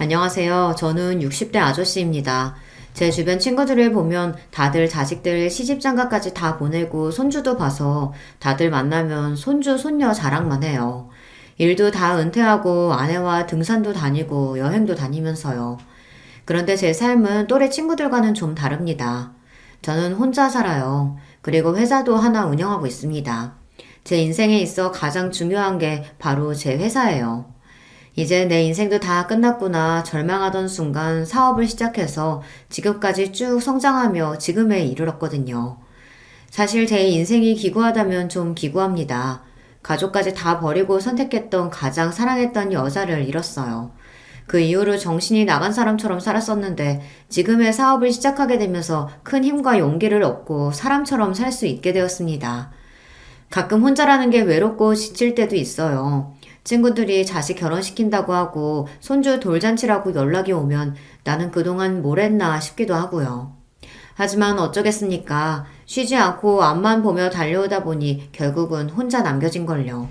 안녕하세요. 저는 60대 아저씨입니다. 제 주변 친구들을 보면 다들 자식들 시집장가까지 다 보내고 손주도 봐서 다들 만나면 손주, 손녀 자랑만 해요. 일도 다 은퇴하고 아내와 등산도 다니고 여행도 다니면서요. 그런데 제 삶은 또래 친구들과는 좀 다릅니다. 저는 혼자 살아요. 그리고 회사도 하나 운영하고 있습니다. 제 인생에 있어 가장 중요한 게 바로 제 회사예요. 이제 내 인생도 다 끝났구나 절망하던 순간 사업을 시작해서 지금까지 쭉 성장하며 지금에 이르렀거든요. 사실 제 인생이 기구하다면 좀 기구합니다. 가족까지 다 버리고 선택했던 가장 사랑했던 여자를 잃었어요. 그 이후로 정신이 나간 사람처럼 살았었는데 지금의 사업을 시작하게 되면서 큰 힘과 용기를 얻고 사람처럼 살 수 있게 되었습니다. 가끔 혼자라는 게 외롭고 지칠 때도 있어요. 친구들이 자식 결혼시킨다고 하고 손주 돌잔치라고 연락이 오면 나는 그동안 뭘 했나 싶기도 하고요. 하지만 어쩌겠습니까? 쉬지 않고 앞만 보며 달려오다 보니 결국은 혼자 남겨진걸요.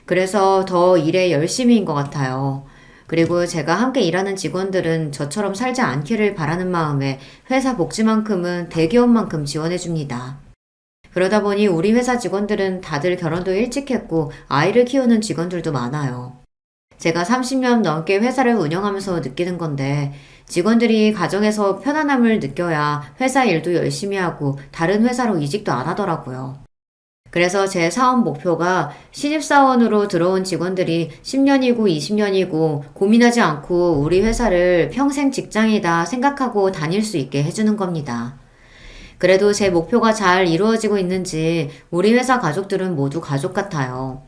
그래서 더 일에 열심히인 것 같아요. 그리고 제가 함께 일하는 직원들은 저처럼 살지 않기를 바라는 마음에 회사 복지만큼은 대기업만큼 지원해줍니다. 그러다 보니 우리 회사 직원들은 다들 결혼도 일찍 했고 아이를 키우는 직원들도 많아요. 제가 30년 넘게 회사를 운영하면서 느끼는 건데 직원들이 가정에서 편안함을 느껴야 회사 일도 열심히 하고 다른 회사로 이직도 안 하더라고요. 그래서 제 사업 목표가 신입사원으로 들어온 직원들이 10년이고 20년이고 고민하지 않고 우리 회사를 평생 직장이다 생각하고 다닐 수 있게 해주는 겁니다. 그래도 제 목표가 잘 이루어지고 있는지 우리 회사 가족들은 모두 가족 같아요.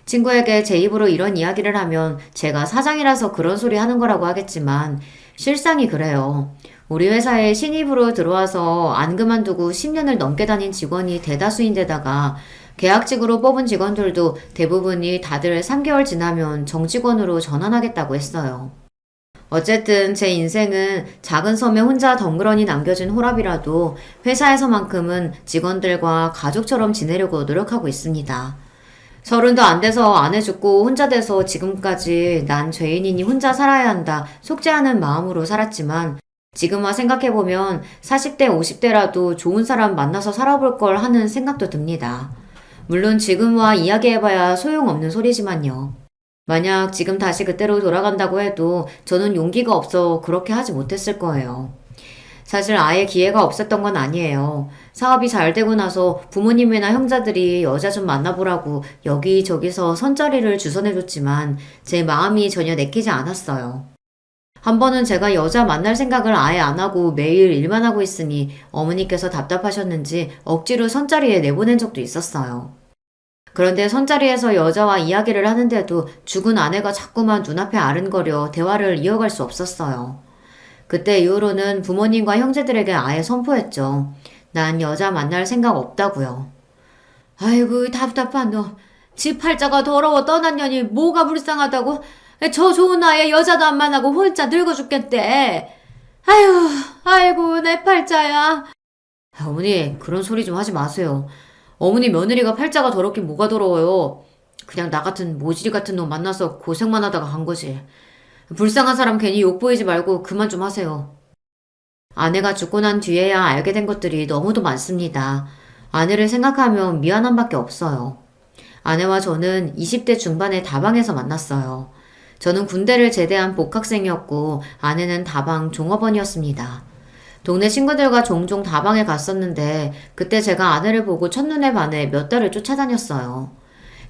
친구에게 제 입으로 이런 이야기를 하면 제가 사장이라서 그런 소리 하는 거라고 하겠지만 실상이 그래요. 우리 회사에 신입으로 들어와서 안 그만두고 10년을 넘게 다닌 직원이 대다수인데다가 계약직으로 뽑은 직원들도 대부분이 다들 3개월 지나면 정직원으로 전환하겠다고 했어요. 어쨌든 제 인생은 작은 섬에 혼자 덩그러니 남겨진 호랍이라도 회사에서만큼은 직원들과 가족처럼 지내려고 노력하고 있습니다. 서른도 안 돼서 아내 죽고 혼자 돼서 지금까지 난 죄인이니 혼자 살아야 한다 속죄하는 마음으로 살았지만 지금 와 생각해보면 40대 50대라도 좋은 사람 만나서 살아볼 걸 하는 생각도 듭니다. 물론 지금 와 이야기해봐야 소용없는 소리지만요. 만약 지금 다시 그때로 돌아간다고 해도 저는 용기가 없어 그렇게 하지 못했을 거예요. 사실 아예 기회가 없었던 건 아니에요. 사업이 잘 되고 나서 부모님이나 형제들이 여자 좀 만나보라고 여기저기서 선자리를 주선해줬지만 제 마음이 전혀 내키지 않았어요. 한 번은 제가 여자 만날 생각을 아예 안 하고 매일 일만 하고 있으니 어머니께서 답답하셨는지 억지로 선자리에 내보낸 적도 있었어요. 그런데 선자리에서 여자와 이야기를 하는데도 죽은 아내가 자꾸만 눈앞에 아른거려 대화를 이어갈 수 없었어요. 그때 이후로는 부모님과 형제들에게 아예 선포했죠. 난 여자 만날 생각 없다고요. 아이고 답답한 너. 집 팔자가 더러워 떠난 년이 뭐가 불쌍하다고? 저 좋은 나이에 여자도 안 만나고 혼자 늙어 죽겠대. 아유, 아이고 내 팔자야. 어머니 그런 소리 좀 하지 마세요. 어머니 며느리가 팔자가 더럽긴 뭐가 더러워요. 그냥 나 같은 모지리 같은 놈 만나서 고생만 하다가 간 거지. 불쌍한 사람 괜히 욕보이지 말고 그만 좀 하세요. 아내가 죽고 난 뒤에야 알게 된 것들이 너무도 많습니다. 아내를 생각하면 미안함 밖에 없어요. 아내와 저는 20대 중반에 다방에서 만났어요. 저는 군대를 제대한 복학생이었고 아내는 다방 종업원이었습니다. 동네 친구들과 종종 다방에 갔었는데 그때 제가 아내를 보고 첫눈에 반해 몇 달을 쫓아다녔어요.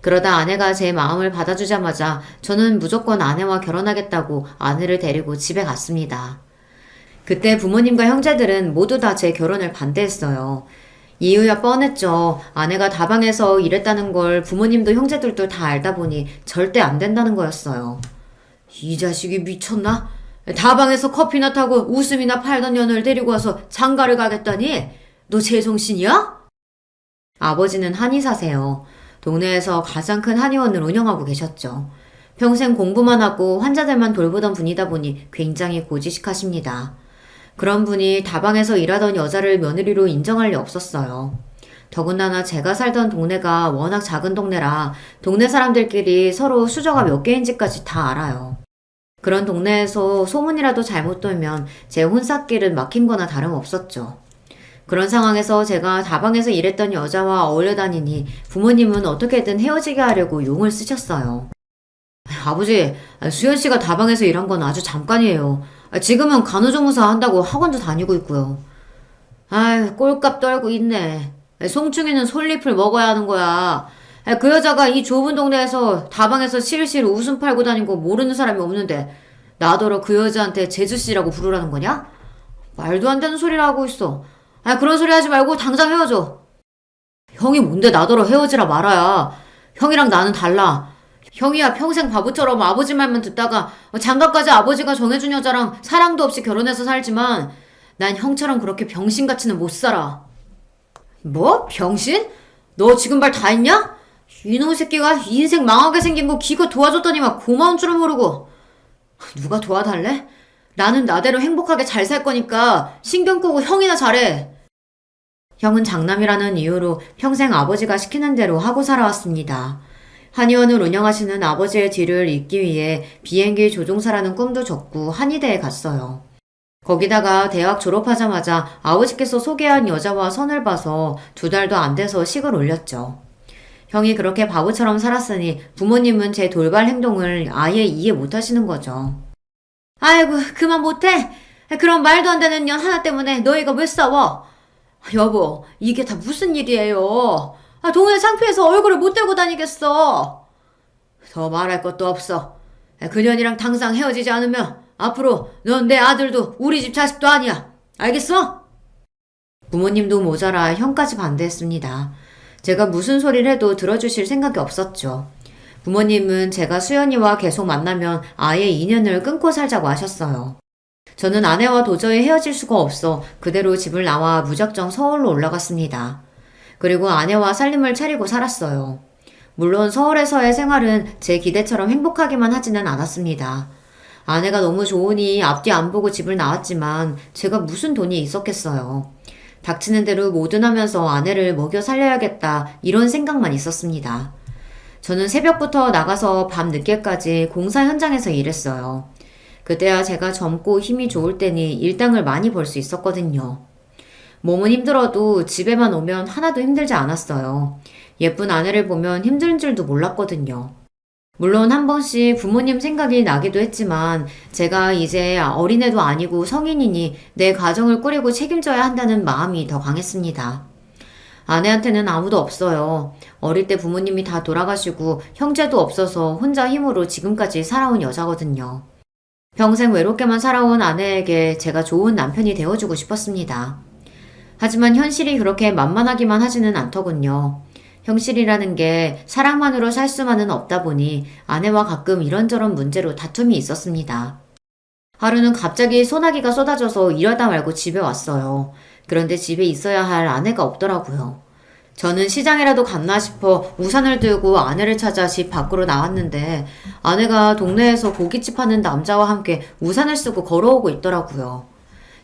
그러다 아내가 제 마음을 받아주자마자 저는 무조건 아내와 결혼하겠다고 아내를 데리고 집에 갔습니다. 그때 부모님과 형제들은 모두 다 제 결혼을 반대했어요. 이유야 뻔했죠. 아내가 다방에서 일했다는 걸 부모님도 형제들도 다 알다 보니 절대 안 된다는 거였어요. 이 자식이 미쳤나? 다방에서 커피나 타고 웃음이나 팔던 년을 데리고 와서 장가를 가겠다니? 너 제정신이야? 아버지는 한의사세요. 동네에서 가장 큰 한의원을 운영하고 계셨죠. 평생 공부만 하고 환자들만 돌보던 분이다 보니 굉장히 고지식하십니다. 그런 분이 다방에서 일하던 여자를 며느리로 인정할 리 없었어요. 더군다나 제가 살던 동네가 워낙 작은 동네라 동네 사람들끼리 서로 수저가 몇 개인지까지 다 알아요. 그런 동네에서 소문이라도 잘못 돌면 제 혼삿길은 막힌 거나 다름없었죠. 그런 상황에서 제가 다방에서 일했던 여자와 어울려 다니니 부모님은 어떻게든 헤어지게 하려고 용을 쓰셨어요. 아버지, 수현 씨가 다방에서 일한 건 아주 잠깐이에요. 지금은 간호조무사 한다고 학원도 다니고 있고요. 아이, 꼴값 떨고 있네. 송충이는 솔잎을 먹어야 하는 거야. 그 여자가 이 좁은 동네에서 다방에서 실실 웃음 팔고 다닌 거 모르는 사람이 없는데 나더러 그 여자한테 제주씨라고 부르라는 거냐? 말도 안 되는 소리를 하고 있어. 그런 소리 하지 말고 당장 헤어져. 형이 뭔데 나더러 헤어지라 말아야. 형이랑 나는 달라. 형이야 평생 바보처럼 아버지 말만 듣다가 장가까지 아버지가 정해준 여자랑 사랑도 없이 결혼해서 살지만 난 형처럼 그렇게 병신같이는 못 살아. 뭐? 병신? 너 지금 말 다 했냐? 이놈의 새끼가 인생 망하게 생긴 거 기껏 도와줬더니만 고마운 줄을 모르고. 누가 도와달래? 나는 나대로 행복하게 잘 살 거니까 신경 끄고 형이나 잘해. 형은 장남이라는 이유로 평생 아버지가 시키는 대로 하고 살아왔습니다. 한의원을 운영하시는 아버지의 뒤를 잇기 위해 비행기 조종사라는 꿈도 졌고 한의대에 갔어요. 거기다가 대학 졸업하자마자 아버지께서 소개한 여자와 선을 봐서 2달도 안 돼서 식을 올렸죠. 형이 그렇게 바보처럼 살았으니 부모님은 제 돌발 행동을 아예 이해 못 하시는 거죠. 아이고, 그만 못해? 그럼 말도 안 되는 년 하나 때문에 너희가 왜 싸워? 여보, 이게 다 무슨 일이에요? 동네 창피해서 얼굴을 못 들고 다니겠어. 더 말할 것도 없어. 그년이랑 당장 헤어지지 않으면 앞으로 넌 내 아들도 우리 집 자식도 아니야. 알겠어? 부모님도 모자라 형까지 반대했습니다. 제가 무슨 소리를 해도 들어주실 생각이 없었죠. 부모님은 제가 수연이와 계속 만나면 아예 인연을 끊고 살자고 하셨어요. 저는 아내와 도저히 헤어질 수가 없어 그대로 집을 나와 무작정 서울로 올라갔습니다. 그리고 아내와 살림을 차리고 살았어요. 물론 서울에서의 생활은 제 기대처럼 행복하기만 하지는 않았습니다. 아내가 너무 좋으니 앞뒤 안 보고 집을 나왔지만 제가 무슨 돈이 있었겠어요. 닥치는 대로 뭐든 하면서 아내를 먹여 살려야겠다 이런 생각만 있었습니다. 저는 새벽부터 나가서 밤 늦게까지 공사 현장에서 일했어요. 그때야 제가 젊고 힘이 좋을 때니 일당을 많이 벌 수 있었거든요. 몸은 힘들어도 집에만 오면 하나도 힘들지 않았어요. 예쁜 아내를 보면 힘든 줄도 몰랐거든요. 물론 한 번씩 부모님 생각이 나기도 했지만 제가 이제 어린애도 아니고 성인이니 내 가정을 꾸리고 책임져야 한다는 마음이 더 강했습니다. 아내한테는 아무도 없어요. 어릴 때 부모님이 다 돌아가시고 형제도 없어서 혼자 힘으로 지금까지 살아온 여자거든요. 평생 외롭게만 살아온 아내에게 제가 좋은 남편이 되어주고 싶었습니다. 하지만 현실이 그렇게 만만하기만 하지는 않더군요. 현실이라는 게 사랑만으로 살 수만은 없다 보니 아내와 가끔 이런저런 문제로 다툼이 있었습니다. 하루는 갑자기 소나기가 쏟아져서 일하다 말고 집에 왔어요. 그런데 집에 있어야 할 아내가 없더라고요. 저는 시장이라도 갔나 싶어 우산을 들고 아내를 찾아 집 밖으로 나왔는데 아내가 동네에서 고깃집 하는 남자와 함께 우산을 쓰고 걸어오고 있더라고요.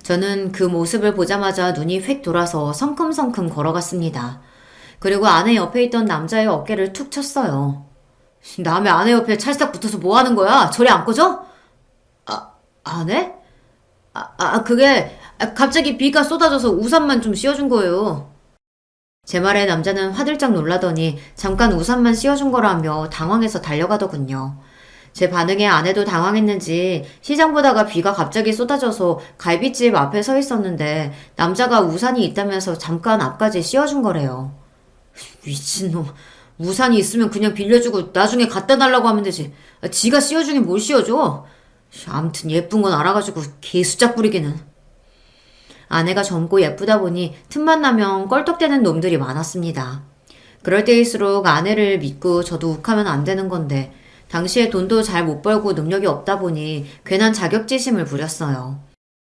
저는 그 모습을 보자마자 눈이 휙 돌아서 성큼성큼 걸어갔습니다. 그리고 아내 옆에 있던 남자의 어깨를 툭 쳤어요. 남의 아내 옆에 찰싹 붙어서 뭐 하는 거야? 저리 안 꺼져? 아내? 그게 갑자기 비가 쏟아져서 우산만 좀 씌워준 거예요. 제 말에 남자는 화들짝 놀라더니 잠깐 우산만 씌워준 거라며 당황해서 달려가더군요. 제 반응에 아내도 당황했는지 시장 보다가 비가 갑자기 쏟아져서 갈비집 앞에 서 있었는데 남자가 우산이 있다면서 잠깐 앞까지 씌워준 거래요. 미친놈. 우산이 있으면 그냥 빌려주고 나중에 갖다 달라고 하면 되지. 지가 씌워주긴 뭘 씌워줘. 아무튼 예쁜 건 알아가지고 개수작 부리기는. 아내가 젊고 예쁘다 보니 틈만 나면 껄떡대는 놈들이 많았습니다. 그럴 때일수록 아내를 믿고 저도 욱하면 안 되는 건데 당시에 돈도 잘 못 벌고 능력이 없다 보니 괜한 자격지심을 부렸어요.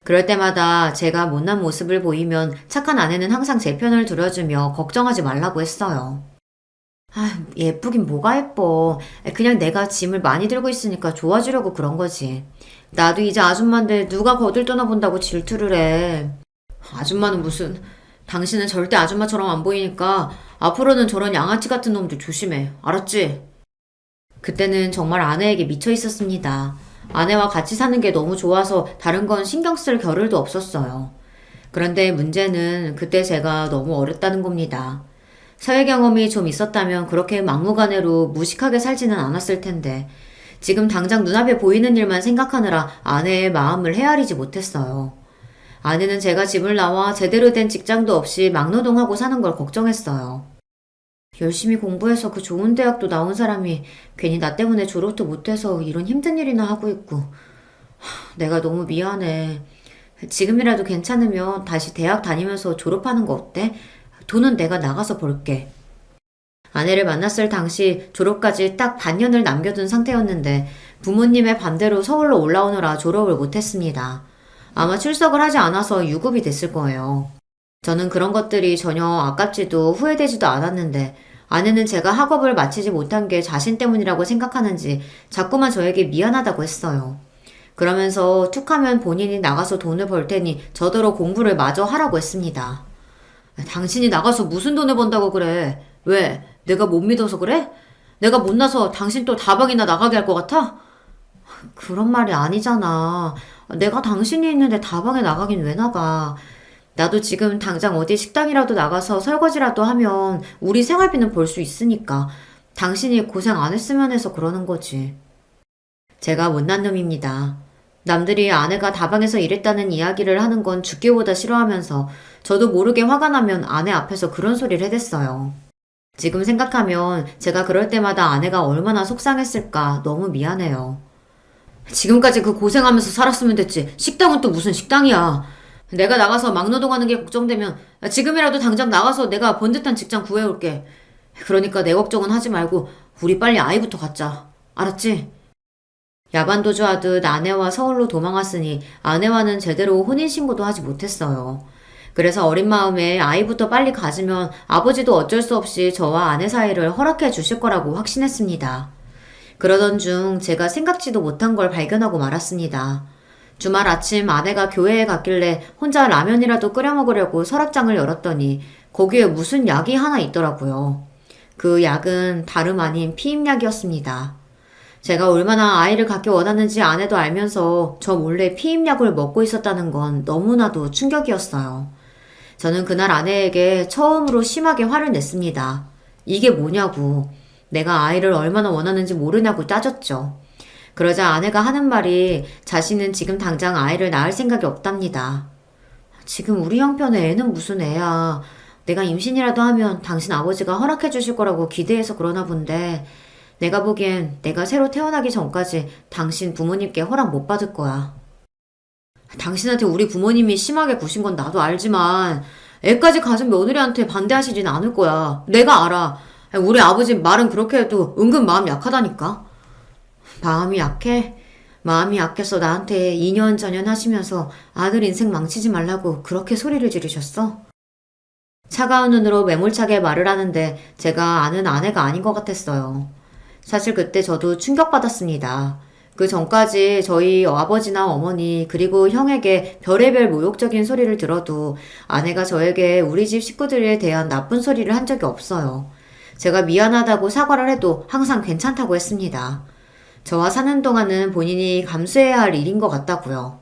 그럴 때마다 제가 못난 모습을 보이면 착한 아내는 항상 제 편을 들어주며 걱정하지 말라고 했어요. 예쁘긴 뭐가 예뻐. 그냥 내가 짐을 많이 들고 있으니까 좋아지려고 그런 거지. 나도 이제 아줌마인데 누가 거들떠나 본다고 질투를 해. 아줌마는 무슨. 당신은 절대 아줌마처럼 안 보이니까 앞으로는 저런 양아치 같은 놈들 조심해. 알았지? 그때는 정말 아내에게 미쳐 있었습니다. 아내와 같이 사는 게 너무 좋아서 다른 건 신경 쓸 겨를도 없었어요. 그런데 문제는 그때 제가 너무 어렸다는 겁니다. 사회 경험이 좀 있었다면 그렇게 막무가내로 무식하게 살지는 않았을 텐데 지금 당장 눈앞에 보이는 일만 생각하느라 아내의 마음을 헤아리지 못했어요. 아내는 제가 집을 나와 제대로 된 직장도 없이 막노동하고 사는 걸 걱정했어요. 열심히 공부해서 그 좋은 대학도 나온 사람이 괜히 나 때문에 졸업도 못해서 이런 힘든 일이나 하고 있고 내가 너무 미안해. 지금이라도 괜찮으면 다시 대학 다니면서 졸업하는 거 어때? 돈은 내가 나가서 벌게. 아내를 만났을 당시 졸업까지 딱 반년을 남겨둔 상태였는데 부모님의 반대로 서울로 올라오느라 졸업을 못했습니다. 아마 출석을 하지 않아서 유급이 됐을 거예요. 저는 그런 것들이 전혀 아깝지도 후회되지도 않았는데 아내는 제가 학업을 마치지 못한 게 자신 때문이라고 생각하는지 자꾸만 저에게 미안하다고 했어요. 그러면서 툭하면 본인이 나가서 돈을 벌 테니 저더러 공부를 마저 하라고 했습니다. 당신이 나가서 무슨 돈을 번다고 그래? 왜? 내가 못 믿어서 그래? 내가 못나서 당신 또 다방이나 나가게 할 것 같아? 그런 말이 아니잖아. 내가 당신이 있는데 다방에 나가긴 왜 나가? 나도 지금 당장 어디 식당이라도 나가서 설거지라도 하면 우리 생활비는 벌 수 있으니까 당신이 고생 안 했으면 해서 그러는 거지. 제가 못난 놈입니다. 남들이 아내가 다방에서 일했다는 이야기를 하는 건 죽기보다 싫어하면서 저도 모르게 화가 나면 아내 앞에서 그런 소리를 해댔어요. 지금 생각하면 제가 그럴 때마다 아내가 얼마나 속상했을까 너무 미안해요. 지금까지 그 고생하면서 살았으면 됐지. 식당은 또 무슨 식당이야. 내가 나가서 막노동하는 게 걱정되면 지금이라도 당장 나가서 내가 번듯한 직장 구해올게. 그러니까 내 걱정은 하지 말고 우리 빨리 아이부터 갖자. 알았지? 야반도주하듯 아내와 서울로 도망왔으니 아내와는 제대로 혼인신고도 하지 못했어요. 그래서 어린 마음에 아이부터 빨리 가지면 아버지도 어쩔 수 없이 저와 아내 사이를 허락해 주실 거라고 확신했습니다. 그러던 중 제가 생각지도 못한 걸 발견하고 말았습니다. 주말 아침 아내가 교회에 갔길래 혼자 라면이라도 끓여 먹으려고 서랍장을 열었더니 거기에 무슨 약이 하나 있더라고요. 그 약은 다름 아닌 피임약이었습니다. 제가 얼마나 아이를 갖기 원하는지 아내도 알면서 저 몰래 피임약을 먹고 있었다는 건 너무나도 충격이었어요. 저는 그날 아내에게 처음으로 심하게 화를 냈습니다. 이게 뭐냐고. 내가 아이를 얼마나 원하는지 모르냐고 따졌죠. 그러자 아내가 하는 말이 자신은 지금 당장 아이를 낳을 생각이 없답니다. 지금 우리 형편에 애는 무슨 애야. 내가 임신이라도 하면 당신 아버지가 허락해 주실 거라고 기대해서 그러나 본데 내가 보기엔 내가 새로 태어나기 전까지 당신 부모님께 허락 못 받을 거야. 당신한테 우리 부모님이 심하게 구신 건 나도 알지만 애까지 가진 며느리한테 반대하시진 않을 거야. 내가 알아. 우리 아버지 말은 그렇게 해도 은근 마음 약하다니까. 마음이 약해? 마음이 약해서 나한테 2년 전연 하시면서 아들 인생 망치지 말라고 그렇게 소리를 지르셨어? 차가운 눈으로 매몰차게 말을 하는데 제가 아는 아내가 아닌 것 같았어요. 사실 그때 저도 충격받았습니다. 그 전까지 저희 아버지나 어머니 그리고 형에게 별의별 모욕적인 소리를 들어도 아내가 저에게 우리 집 식구들에 대한 나쁜 소리를 한 적이 없어요. 제가 미안하다고 사과를 해도 항상 괜찮다고 했습니다. 저와 사는 동안은 본인이 감수해야 할 일인 것 같다고요.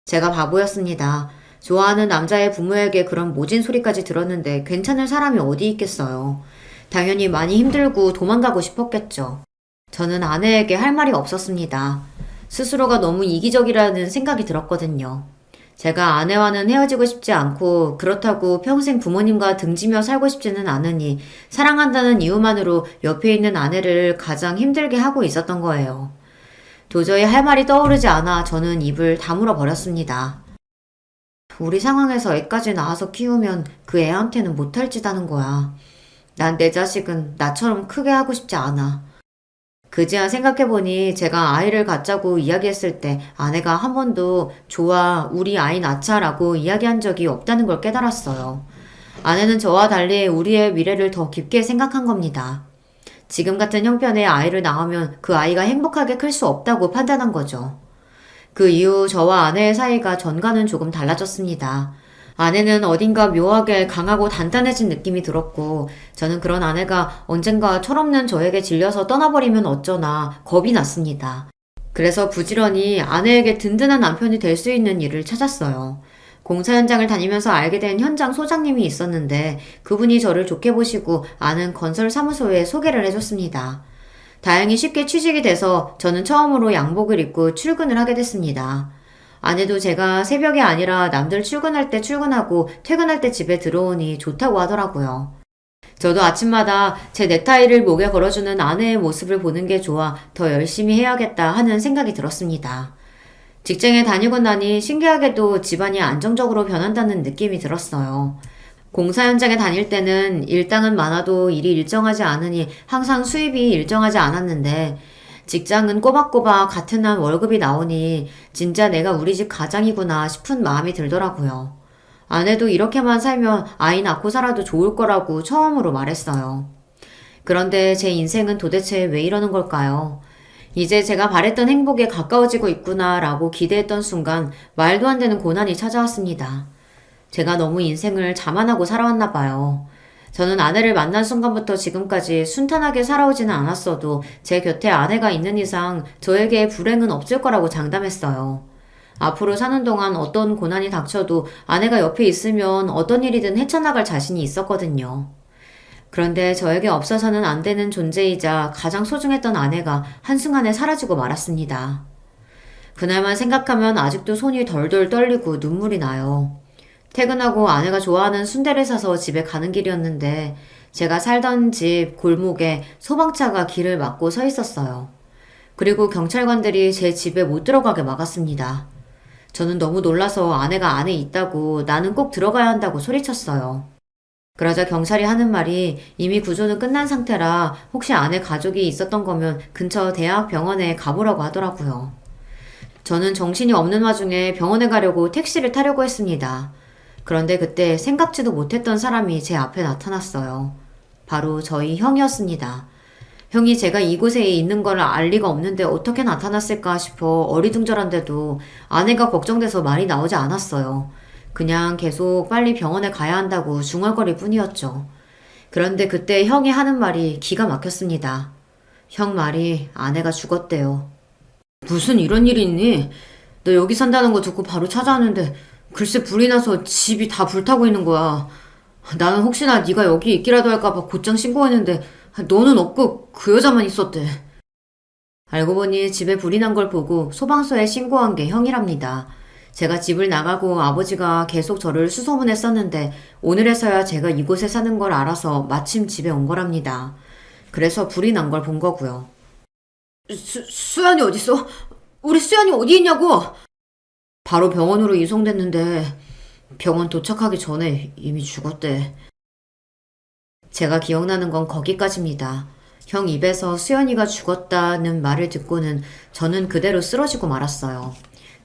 제가 바보였습니다. 좋아하는 남자의 부모에게 그런 모진 소리까지 들었는데 괜찮을 사람이 어디 있겠어요. 당연히 많이 힘들고 도망가고 싶었겠죠. 저는 아내에게 할 말이 없었습니다. 스스로가 너무 이기적이라는 생각이 들었거든요. 제가 아내와는 헤어지고 싶지 않고 그렇다고 평생 부모님과 등지며 살고 싶지는 않으니 사랑한다는 이유만으로 옆에 있는 아내를 가장 힘들게 하고 있었던 거예요. 도저히 할 말이 떠오르지 않아 저는 입을 다물어 버렸습니다. 우리 상황에서 애까지 낳아서 키우면 그 애한테는 못할 짓 하는 거야. 난 내 자식은 나처럼 크게 하고 싶지 않아. 그제야 생각해보니 제가 아이를 갖자고 이야기했을 때 아내가 한 번도 좋아, 우리 아이 낳자라고 이야기한 적이 없다는 걸 깨달았어요. 아내는 저와 달리 우리의 미래를 더 깊게 생각한 겁니다. 지금 같은 형편의 아이를 낳으면 그 아이가 행복하게 클 수 없다고 판단한 거죠. 그 이후 저와 아내의 사이가 전과는 조금 달라졌습니다. 아내는 어딘가 묘하게 강하고 단단해진 느낌이 들었고 저는 그런 아내가 언젠가 철없는 저에게 질려서 떠나버리면 어쩌나 겁이 났습니다. 그래서 부지런히 아내에게 든든한 남편이 될 수 있는 일을 찾았어요. 공사 현장을 다니면서 알게 된 현장 소장님이 있었는데 그분이 저를 좋게 보시고 아는 건설 사무소에 소개를 해줬습니다. 다행히 쉽게 취직이 돼서 저는 처음으로 양복을 입고 출근을 하게 됐습니다. 아내도 제가 새벽이 아니라 남들 출근할 때 출근하고 퇴근할 때 집에 들어오니 좋다고 하더라고요. 저도 아침마다 제 넥타이를 목에 걸어주는 아내의 모습을 보는 게 좋아 더 열심히 해야겠다 하는 생각이 들었습니다. 직장에 다니고 나니 신기하게도 집안이 안정적으로 변한다는 느낌이 들었어요. 공사 현장에 다닐 때는 일당은 많아도 일이 일정하지 않으니 항상 수입이 일정하지 않았는데 직장은 꼬박꼬박 같은 한 월급이 나오니 진짜 내가 우리 집 가장이구나 싶은 마음이 들더라고요. 아내도 이렇게만 살면 아이 낳고 살아도 좋을 거라고 처음으로 말했어요. 그런데 제 인생은 도대체 왜 이러는 걸까요? 이제 제가 바랬던 행복에 가까워지고 있구나라고 기대했던 순간 말도 안 되는 고난이 찾아왔습니다. 제가 너무 인생을 자만하고 살아왔나 봐요. 저는 아내를 만난 순간부터 지금까지 순탄하게 살아오지는 않았어도 제 곁에 아내가 있는 이상 저에게 불행은 없을 거라고 장담했어요. 앞으로 사는 동안 어떤 고난이 닥쳐도 아내가 옆에 있으면 어떤 일이든 헤쳐나갈 자신이 있었거든요. 그런데 저에게 없어서는 안 되는 존재이자 가장 소중했던 아내가 한순간에 사라지고 말았습니다. 그날만 생각하면 아직도 손이 덜덜 떨리고 눈물이 나요. 퇴근하고 아내가 좋아하는 순대를 사서 집에 가는 길이었는데 제가 살던 집 골목에 소방차가 길을 막고 서 있었어요. 그리고 경찰관들이 제 집에 못 들어가게 막았습니다. 저는 너무 놀라서 아내가 안에 있다고 나는 꼭 들어가야 한다고 소리쳤어요. 그러자 경찰이 하는 말이 이미 구조는 끝난 상태라 혹시 아내 가족이 있었던 거면 근처 대학병원에 가보라고 하더라고요. 저는 정신이 없는 와중에 병원에 가려고 택시를 타려고 했습니다. 그런데 그때 생각지도 못했던 사람이 제 앞에 나타났어요. 바로 저희 형이었습니다. 형이 제가 이곳에 있는 걸 알 리가 없는데 어떻게 나타났을까 싶어 어리둥절한데도 아내가 걱정돼서 말이 나오지 않았어요. 그냥 계속 빨리 병원에 가야 한다고 중얼거릴 뿐이었죠. 그런데 그때 형이 하는 말이 기가 막혔습니다. 형 말이 아내가 죽었대요. 무슨 이런 일이 있니? 너 여기 산다는 거 듣고 바로 찾아왔는데 글쎄 불이 나서 집이 다 불타고 있는 거야. 나는 혹시나 네가 여기 있기라도 할까봐 곧장 신고했는데 너는 없고 그 여자만 있었대. 알고 보니 집에 불이 난 걸 보고 소방서에 신고한 게 형이랍니다. 제가 집을 나가고 아버지가 계속 저를 수소문했었는데 오늘에서야 제가 이곳에 사는 걸 알아서 마침 집에 온 거랍니다. 그래서 불이 난 걸 본 거고요. 수연이 어딨어? 우리 수연이 어디 있냐고? 바로 병원으로 이송됐는데 병원 도착하기 전에 이미 죽었대. 제가 기억나는 건 거기까지입니다. 형 입에서 수연이가 죽었다는 말을 듣고는 저는 그대로 쓰러지고 말았어요.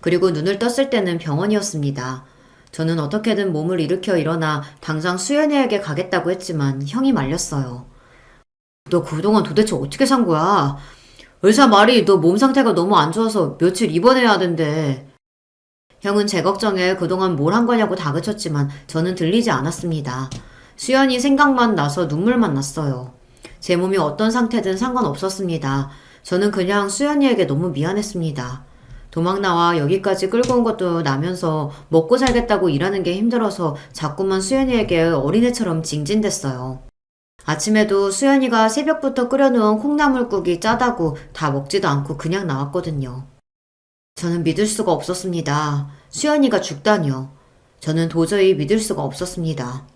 그리고 눈을 떴을 때는 병원이었습니다. 저는 어떻게든 몸을 일으켜 일어나 당장 수연이에게 가겠다고 했지만 형이 말렸어요. 너 그동안 도대체 어떻게 산 거야? 의사 말이 너 몸 상태가 너무 안 좋아서 며칠 입원해야 하던데. 형은 제 걱정에 그동안 뭘 한 거냐고 다그쳤지만 저는 들리지 않았습니다. 수연이 생각만 나서 눈물만 났어요. 제 몸이 어떤 상태든 상관없었습니다. 저는 그냥 수연이에게 너무 미안했습니다. 도망 나와 여기까지 끌고 온 것도 나면서 먹고 살겠다고 일하는 게 힘들어서 자꾸만 수연이에게 어린애처럼 징징댔어요. 아침에도 수연이가 새벽부터 끓여놓은 콩나물국이 짜다고 다 먹지도 않고 그냥 나왔거든요. 저는 믿을 수가 없었습니다. 수연이가 죽다니요. 저는 도저히 믿을 수가 없었습니다.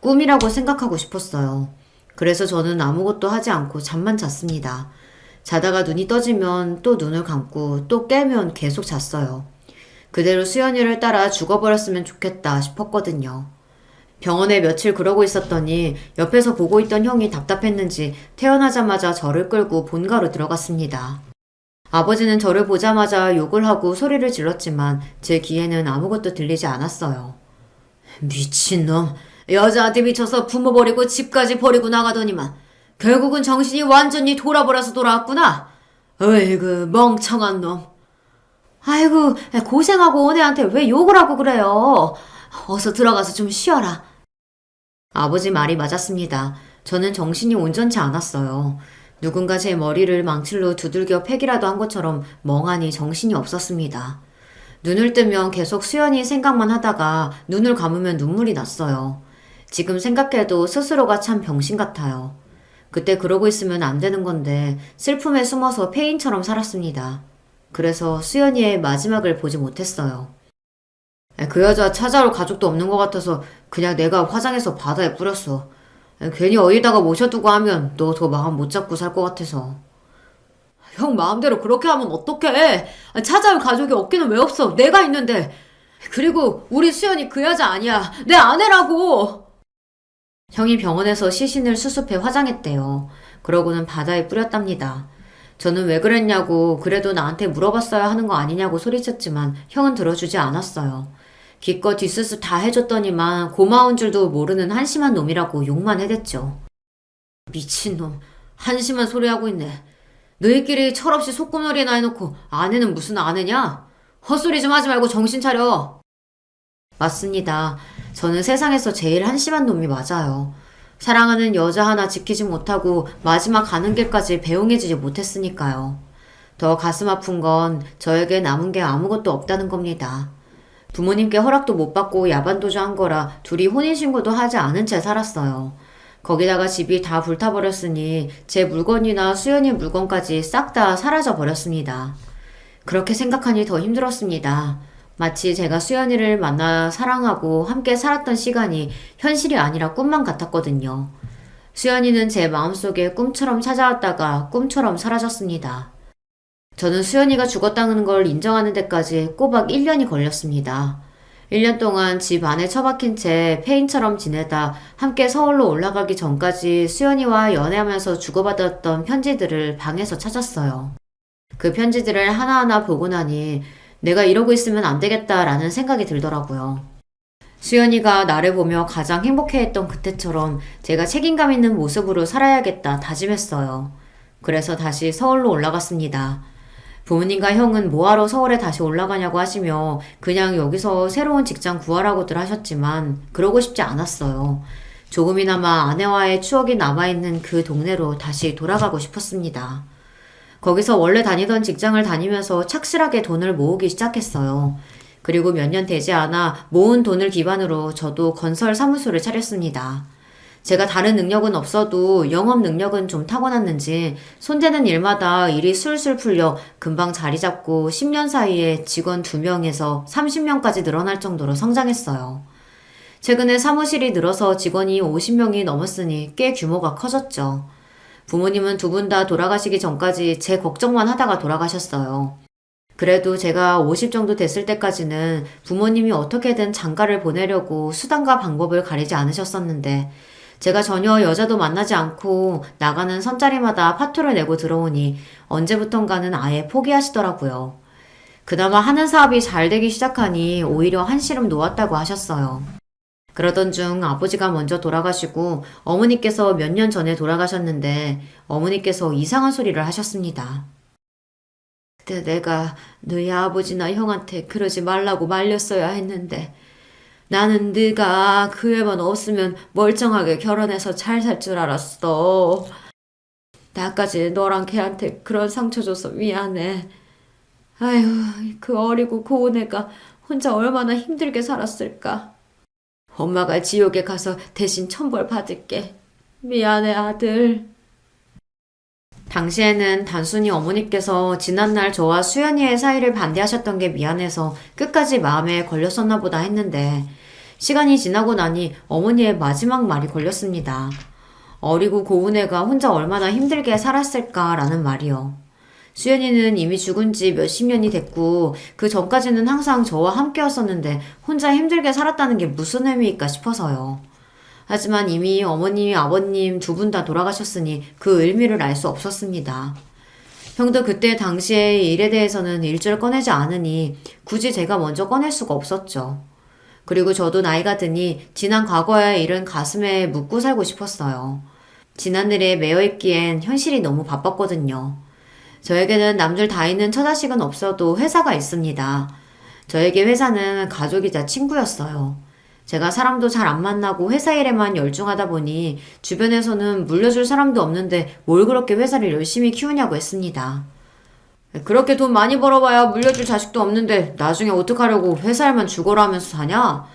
꿈이라고 생각하고 싶었어요. 그래서 저는 아무것도 하지 않고 잠만 잤습니다. 자다가 눈이 떠지면 또 눈을 감고 또 깨면 계속 잤어요. 그대로 수연이를 따라 죽어버렸으면 좋겠다 싶었거든요. 병원에 며칠 그러고 있었더니 옆에서 보고 있던 형이 답답했는지 태어나자마자 저를 끌고 본가로 들어갔습니다. 아버지는 저를 보자마자 욕을 하고 소리를 질렀지만 제 귀에는 아무것도 들리지 않았어요. 미친놈. 여자한테 미쳐서 부모 버리고 집까지 버리고 나가더니만 결국은 정신이 완전히 돌아버려서 돌아왔구나. 어이구 멍청한 놈. 아이고 고생하고 온 애한테 왜 욕을 하고 그래요. 어서 들어가서 좀 쉬어라. 아버지 말이 맞았습니다. 저는 정신이 온전치 않았어요. 누군가 제 머리를 망칠로 두들겨 패기라도 한 것처럼 멍하니 정신이 없었습니다. 눈을 뜨면 계속 수연이 생각만 하다가 눈을 감으면 눈물이 났어요. 지금 생각해도 스스로가 참 병신 같아요. 그때 그러고 있으면 안 되는 건데 슬픔에 숨어서 폐인처럼 살았습니다. 그래서 수연이의 마지막을 보지 못했어요. 그 여자 찾아올 가족도 없는 것 같아서 그냥 내가 화장해서 바다에 뿌렸어. 괜히 어디다가 모셔두고 하면 너 더 마음 못 잡고 살 것 같아서. 형 마음대로 그렇게 하면 어떡해? 찾아올 가족이 없기는 왜 없어? 내가 있는데. 그리고 우리 수연이 그 여자 아니야. 내 아내라고. 형이 병원에서 시신을 수습해 화장했대요. 그러고는 바다에 뿌렸답니다. 저는 왜 그랬냐고 그래도 나한테 물어봤어야 하는 거 아니냐고 소리쳤지만 형은 들어주지 않았어요. 기껏 뒷수습 다 해줬더니만 고마운 줄도 모르는 한심한 놈이라고 욕만 해댔죠. 미친놈. 한심한 소리 하고 있네. 너희끼리 철없이 소꿉놀이나 해놓고 아내는 무슨 아내냐? 헛소리 좀 하지 말고 정신 차려. 맞습니다. 저는 세상에서 제일 한심한 놈이 맞아요. 사랑하는 여자 하나 지키지 못하고 마지막 가는 길까지 배웅해주지 못했으니까요. 더 가슴 아픈 건 저에게 남은 게 아무것도 없다는 겁니다. 부모님께 허락도 못 받고 야반도주 한 거라 둘이 혼인신고도 하지 않은 채 살았어요. 거기다가 집이 다 불타버렸으니 제 물건이나 수연이 물건까지 싹 다 사라져 버렸습니다. 그렇게 생각하니 더 힘들었습니다. 마치 제가 수연이를 만나 사랑하고 함께 살았던 시간이 현실이 아니라 꿈만 같았거든요. 수연이는 제 마음속에 꿈처럼 찾아왔다가 꿈처럼 사라졌습니다. 저는 수연이가 죽었다는 걸 인정하는 데까지 꼬박 1년이 걸렸습니다. 1년 동안 집 안에 처박힌 채 폐인처럼 지내다 함께 서울로 올라가기 전까지 수연이와 연애하면서 주고받았던 편지들을 방에서 찾았어요. 그 편지들을 하나하나 보고 나니 내가 이러고 있으면 안 되겠다라는 생각이 들더라고요. 수연이가 나를 보며 가장 행복해했던 그때처럼 제가 책임감 있는 모습으로 살아야겠다 다짐했어요. 그래서 다시 서울로 올라갔습니다. 부모님과 형은 뭐하러 서울에 다시 올라가냐고 하시며 그냥 여기서 새로운 직장 구하라고들 하셨지만 그러고 싶지 않았어요. 조금이나마 아내와의 추억이 남아있는 그 동네로 다시 돌아가고 싶었습니다. 거기서 원래 다니던 직장을 다니면서 착실하게 돈을 모으기 시작했어요. 그리고 몇 년 되지 않아 모은 돈을 기반으로 저도 건설 사무소를 차렸습니다. 제가 다른 능력은 없어도 영업 능력은 좀 타고났는지 손대는 일마다 일이 술술 풀려 금방 자리 잡고 10년 사이에 직원 2명에서 30명까지 늘어날 정도로 성장했어요. 최근에 사무실이 늘어서 직원이 50명이 넘었으니 꽤 규모가 커졌죠. 부모님은 두 분 다 돌아가시기 전까지 제 걱정만 하다가 돌아가셨어요. 그래도 제가 50 정도 됐을 때까지는 부모님이 어떻게든 장가를 보내려고 수단과 방법을 가리지 않으셨었는데 제가 전혀 여자도 만나지 않고 나가는 선자리마다 파토를 내고 들어오니 언제부턴가는 아예 포기하시더라고요. 그나마 하는 사업이 잘 되기 시작하니 오히려 한시름 놓았다고 하셨어요. 그러던 중 아버지가 먼저 돌아가시고 어머니께서 몇 년 전에 돌아가셨는데 어머니께서 이상한 소리를 하셨습니다. 그때 내가 너희 아버지나 형한테 그러지 말라고 말렸어야 했는데 나는 네가 그 애만 없으면 멀쩡하게 결혼해서 잘 살 줄 알았어. 나까지 너랑 걔한테 그런 상처 줘서 미안해. 아휴, 그 어리고 고운 애가 혼자 얼마나 힘들게 살았을까. 엄마가 지옥에 가서 대신 천벌 받을게. 미안해, 아들. 당시에는 단순히 어머니께서 지난날 저와 수연이의 사이를 반대하셨던 게 미안해서 끝까지 마음에 걸렸었나 보다 했는데 시간이 지나고 나니 어머니의 마지막 말이 걸렸습니다. 어리고 고운 애가 혼자 얼마나 힘들게 살았을까라는 말이요. 수연이는 이미 죽은 지 몇십 년이 됐고 그 전까지는 항상 저와 함께였었는데 혼자 힘들게 살았다는 게 무슨 의미일까 싶어서요. 하지만 이미 어머님, 아버님 두 분 다 돌아가셨으니 그 의미를 알 수 없었습니다. 형도 그때 당시의 일에 대해서는 일절 꺼내지 않으니 굳이 제가 먼저 꺼낼 수가 없었죠. 그리고 저도 나이가 드니 지난 과거의 일은 가슴에 묻고 살고 싶었어요. 지난 일에 매여있기엔 현실이 너무 바빴거든요. 저에게는 남들 다 있는 처자식은 없어도 회사가 있습니다. 저에게 회사는 가족이자 친구였어요. 제가 사람도 잘 안 만나고 회사 일에만 열중하다 보니 주변에서는 물려줄 사람도 없는데 뭘 그렇게 회사를 열심히 키우냐고 했습니다. 그렇게 돈 많이 벌어봐야 물려줄 자식도 없는데 나중에 어떡하려고 회사 일만 죽어라 하면서 사냐?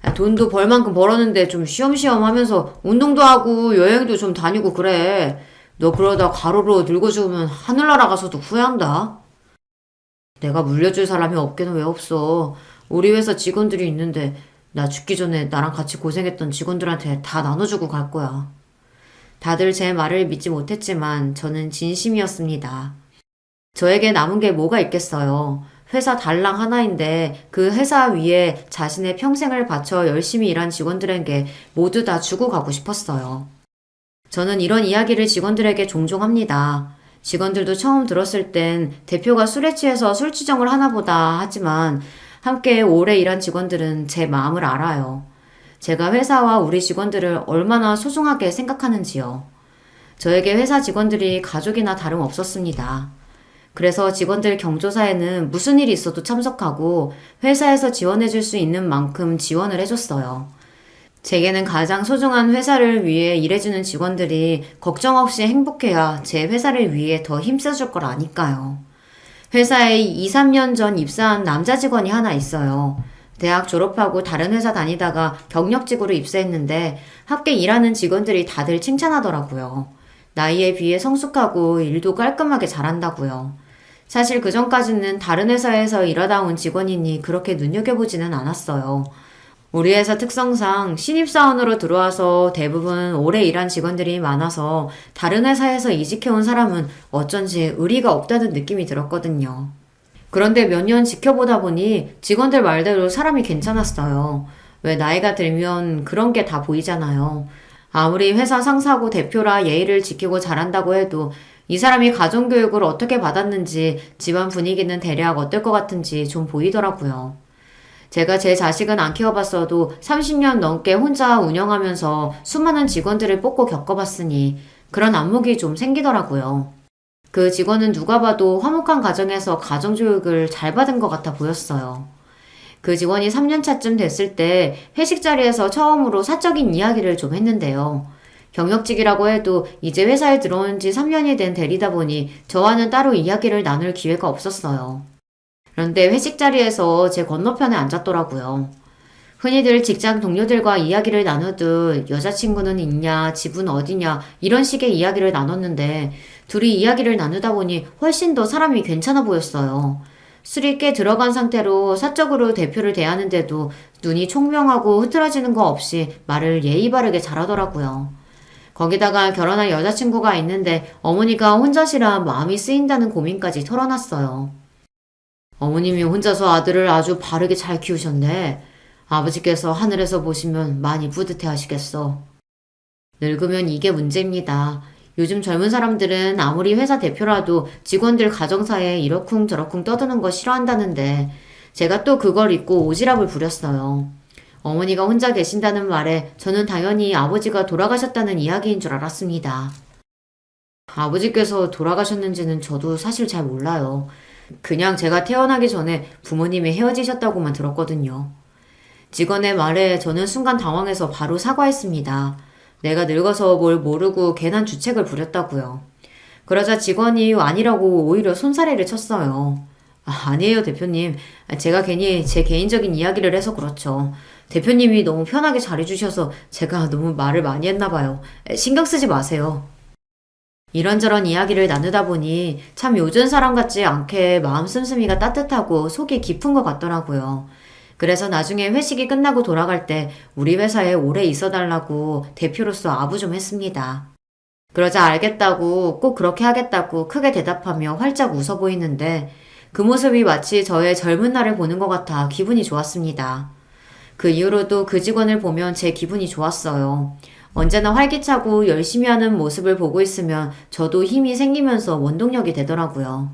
야, 돈도 벌 만큼 벌었는데 좀 쉬엄쉬엄 하면서 운동도 하고 여행도 좀 다니고 그래. 너 그러다 과로로 늙어 죽으면 하늘나라 가서도 후회한다. 내가 물려줄 사람이 없게는 왜 없어. 우리 회사 직원들이 있는데 나 죽기 전에 나랑 같이 고생했던 직원들한테 다 나눠주고 갈 거야. 다들 제 말을 믿지 못했지만 저는 진심이었습니다. 저에게 남은 게 뭐가 있겠어요. 회사 달랑 하나인데 그 회사 위에 자신의 평생을 바쳐 열심히 일한 직원들에게 모두 다 주고 가고 싶었어요. 저는 이런 이야기를 직원들에게 종종 합니다. 직원들도 처음 들었을 땐 대표가 술에 취해서 술주정을 하나 보다 하지만 함께 오래 일한 직원들은 제 마음을 알아요. 제가 회사와 우리 직원들을 얼마나 소중하게 생각하는지요. 저에게 회사 직원들이 가족이나 다름없었습니다. 그래서 직원들 경조사에는 무슨 일이 있어도 참석하고 회사에서 지원해줄 수 있는 만큼 지원을 해줬어요. 제게는 가장 소중한 회사를 위해 일해주는 직원들이 걱정 없이 행복해야 제 회사를 위해 더 힘써줄 걸 아니까요. 회사에 2, 3년 전 입사한 남자 직원이 하나 있어요. 대학 졸업하고 다른 회사 다니다가 경력직으로 입사했는데 함께 일하는 직원들이 다들 칭찬하더라고요. 나이에 비해 성숙하고 일도 깔끔하게 잘한다고요. 사실 그전까지는 다른 회사에서 일하다 온 직원이니 그렇게 눈여겨보지는 않았어요. 우리 회사 특성상 신입사원으로 들어와서 대부분 오래 일한 직원들이 많아서 다른 회사에서 이직해온 사람은 어쩐지 의리가 없다는 느낌이 들었거든요. 그런데 몇 년 지켜보다 보니 직원들 말대로 사람이 괜찮았어요. 왜 나이가 들면 그런 게 다 보이잖아요. 아무리 회사 상사고 대표라 예의를 지키고 잘한다고 해도 이 사람이 가정교육을 어떻게 받았는지 집안 분위기는 대략 어떨 것 같은지 좀 보이더라고요. 제가 제 자식은 안 키워봤어도 30년 넘게 혼자 운영하면서 수많은 직원들을 뽑고 겪어봤으니 그런 안목이 좀 생기더라고요. 그 직원은 누가 봐도 화목한 가정에서 가정교육을 잘 받은 것 같아 보였어요. 그 직원이 3년차쯤 됐을 때 회식 자리에서 처음으로 사적인 이야기를 좀 했는데요. 경력직이라고 해도 이제 회사에 들어온 지 3년이 된 대리다 보니 저와는 따로 이야기를 나눌 기회가 없었어요. 그런데 회식 자리에서 제 건너편에 앉았더라고요. 흔히들 직장 동료들과 이야기를 나누듯 여자친구는 있냐, 집은 어디냐 이런 식의 이야기를 나눴는데 둘이 이야기를 나누다 보니 훨씬 더 사람이 괜찮아 보였어요. 술이 꽤 들어간 상태로 사적으로 대표를 대하는데도 눈이 총명하고 흐트러지는 거 없이 말을 예의 바르게 잘하더라고요. 거기다가 결혼한 여자친구가 있는데 어머니가 혼자시라 마음이 쓰인다는 고민까지 털어놨어요. 어머님이 혼자서 아들을 아주 바르게 잘 키우셨네. 아버지께서 하늘에서 보시면 많이 뿌듯해 하시겠어. 늙으면 이게 문제입니다. 요즘 젊은 사람들은 아무리 회사 대표라도 직원들 가정사에 이러쿵저러쿵 떠드는 거 싫어한다는데 제가 또 그걸 잊고 오지랖을 부렸어요. 어머니가 혼자 계신다는 말에 저는 당연히 아버지가 돌아가셨다는 이야기인 줄 알았습니다. 아버지께서 돌아가셨는지는 저도 사실 잘 몰라요. 그냥 제가 태어나기 전에 부모님이 헤어지셨다고만 들었거든요. 직원의 말에 저는 순간 당황해서 바로 사과했습니다. 내가 늙어서 뭘 모르고 괜한 주책을 부렸다고요. 그러자 직원이 아니라고 오히려 손사래를 쳤어요. 아니에요, 대표님. 제가 괜히 제 개인적인 이야기를 해서 그렇죠. 대표님이 너무 편하게 잘해주셔서 제가 너무 말을 많이 했나 봐요. 신경 쓰지 마세요. 이런저런 이야기를 나누다 보니 참 요즘 사람 같지 않게 마음 씀씀이가 따뜻하고 속이 깊은 것 같더라고요. 그래서 나중에 회식이 끝나고 돌아갈 때 우리 회사에 오래 있어달라고 대표로서 아부 좀 했습니다. 그러자 알겠다고 꼭 그렇게 하겠다고 크게 대답하며 활짝 웃어 보이는데 그 모습이 마치 저의 젊은 날을 보는 것 같아 기분이 좋았습니다. 그 이후로도 그 직원을 보면 제 기분이 좋았어요. 언제나 활기차고 열심히 하는 모습을 보고 있으면 저도 힘이 생기면서 원동력이 되더라고요.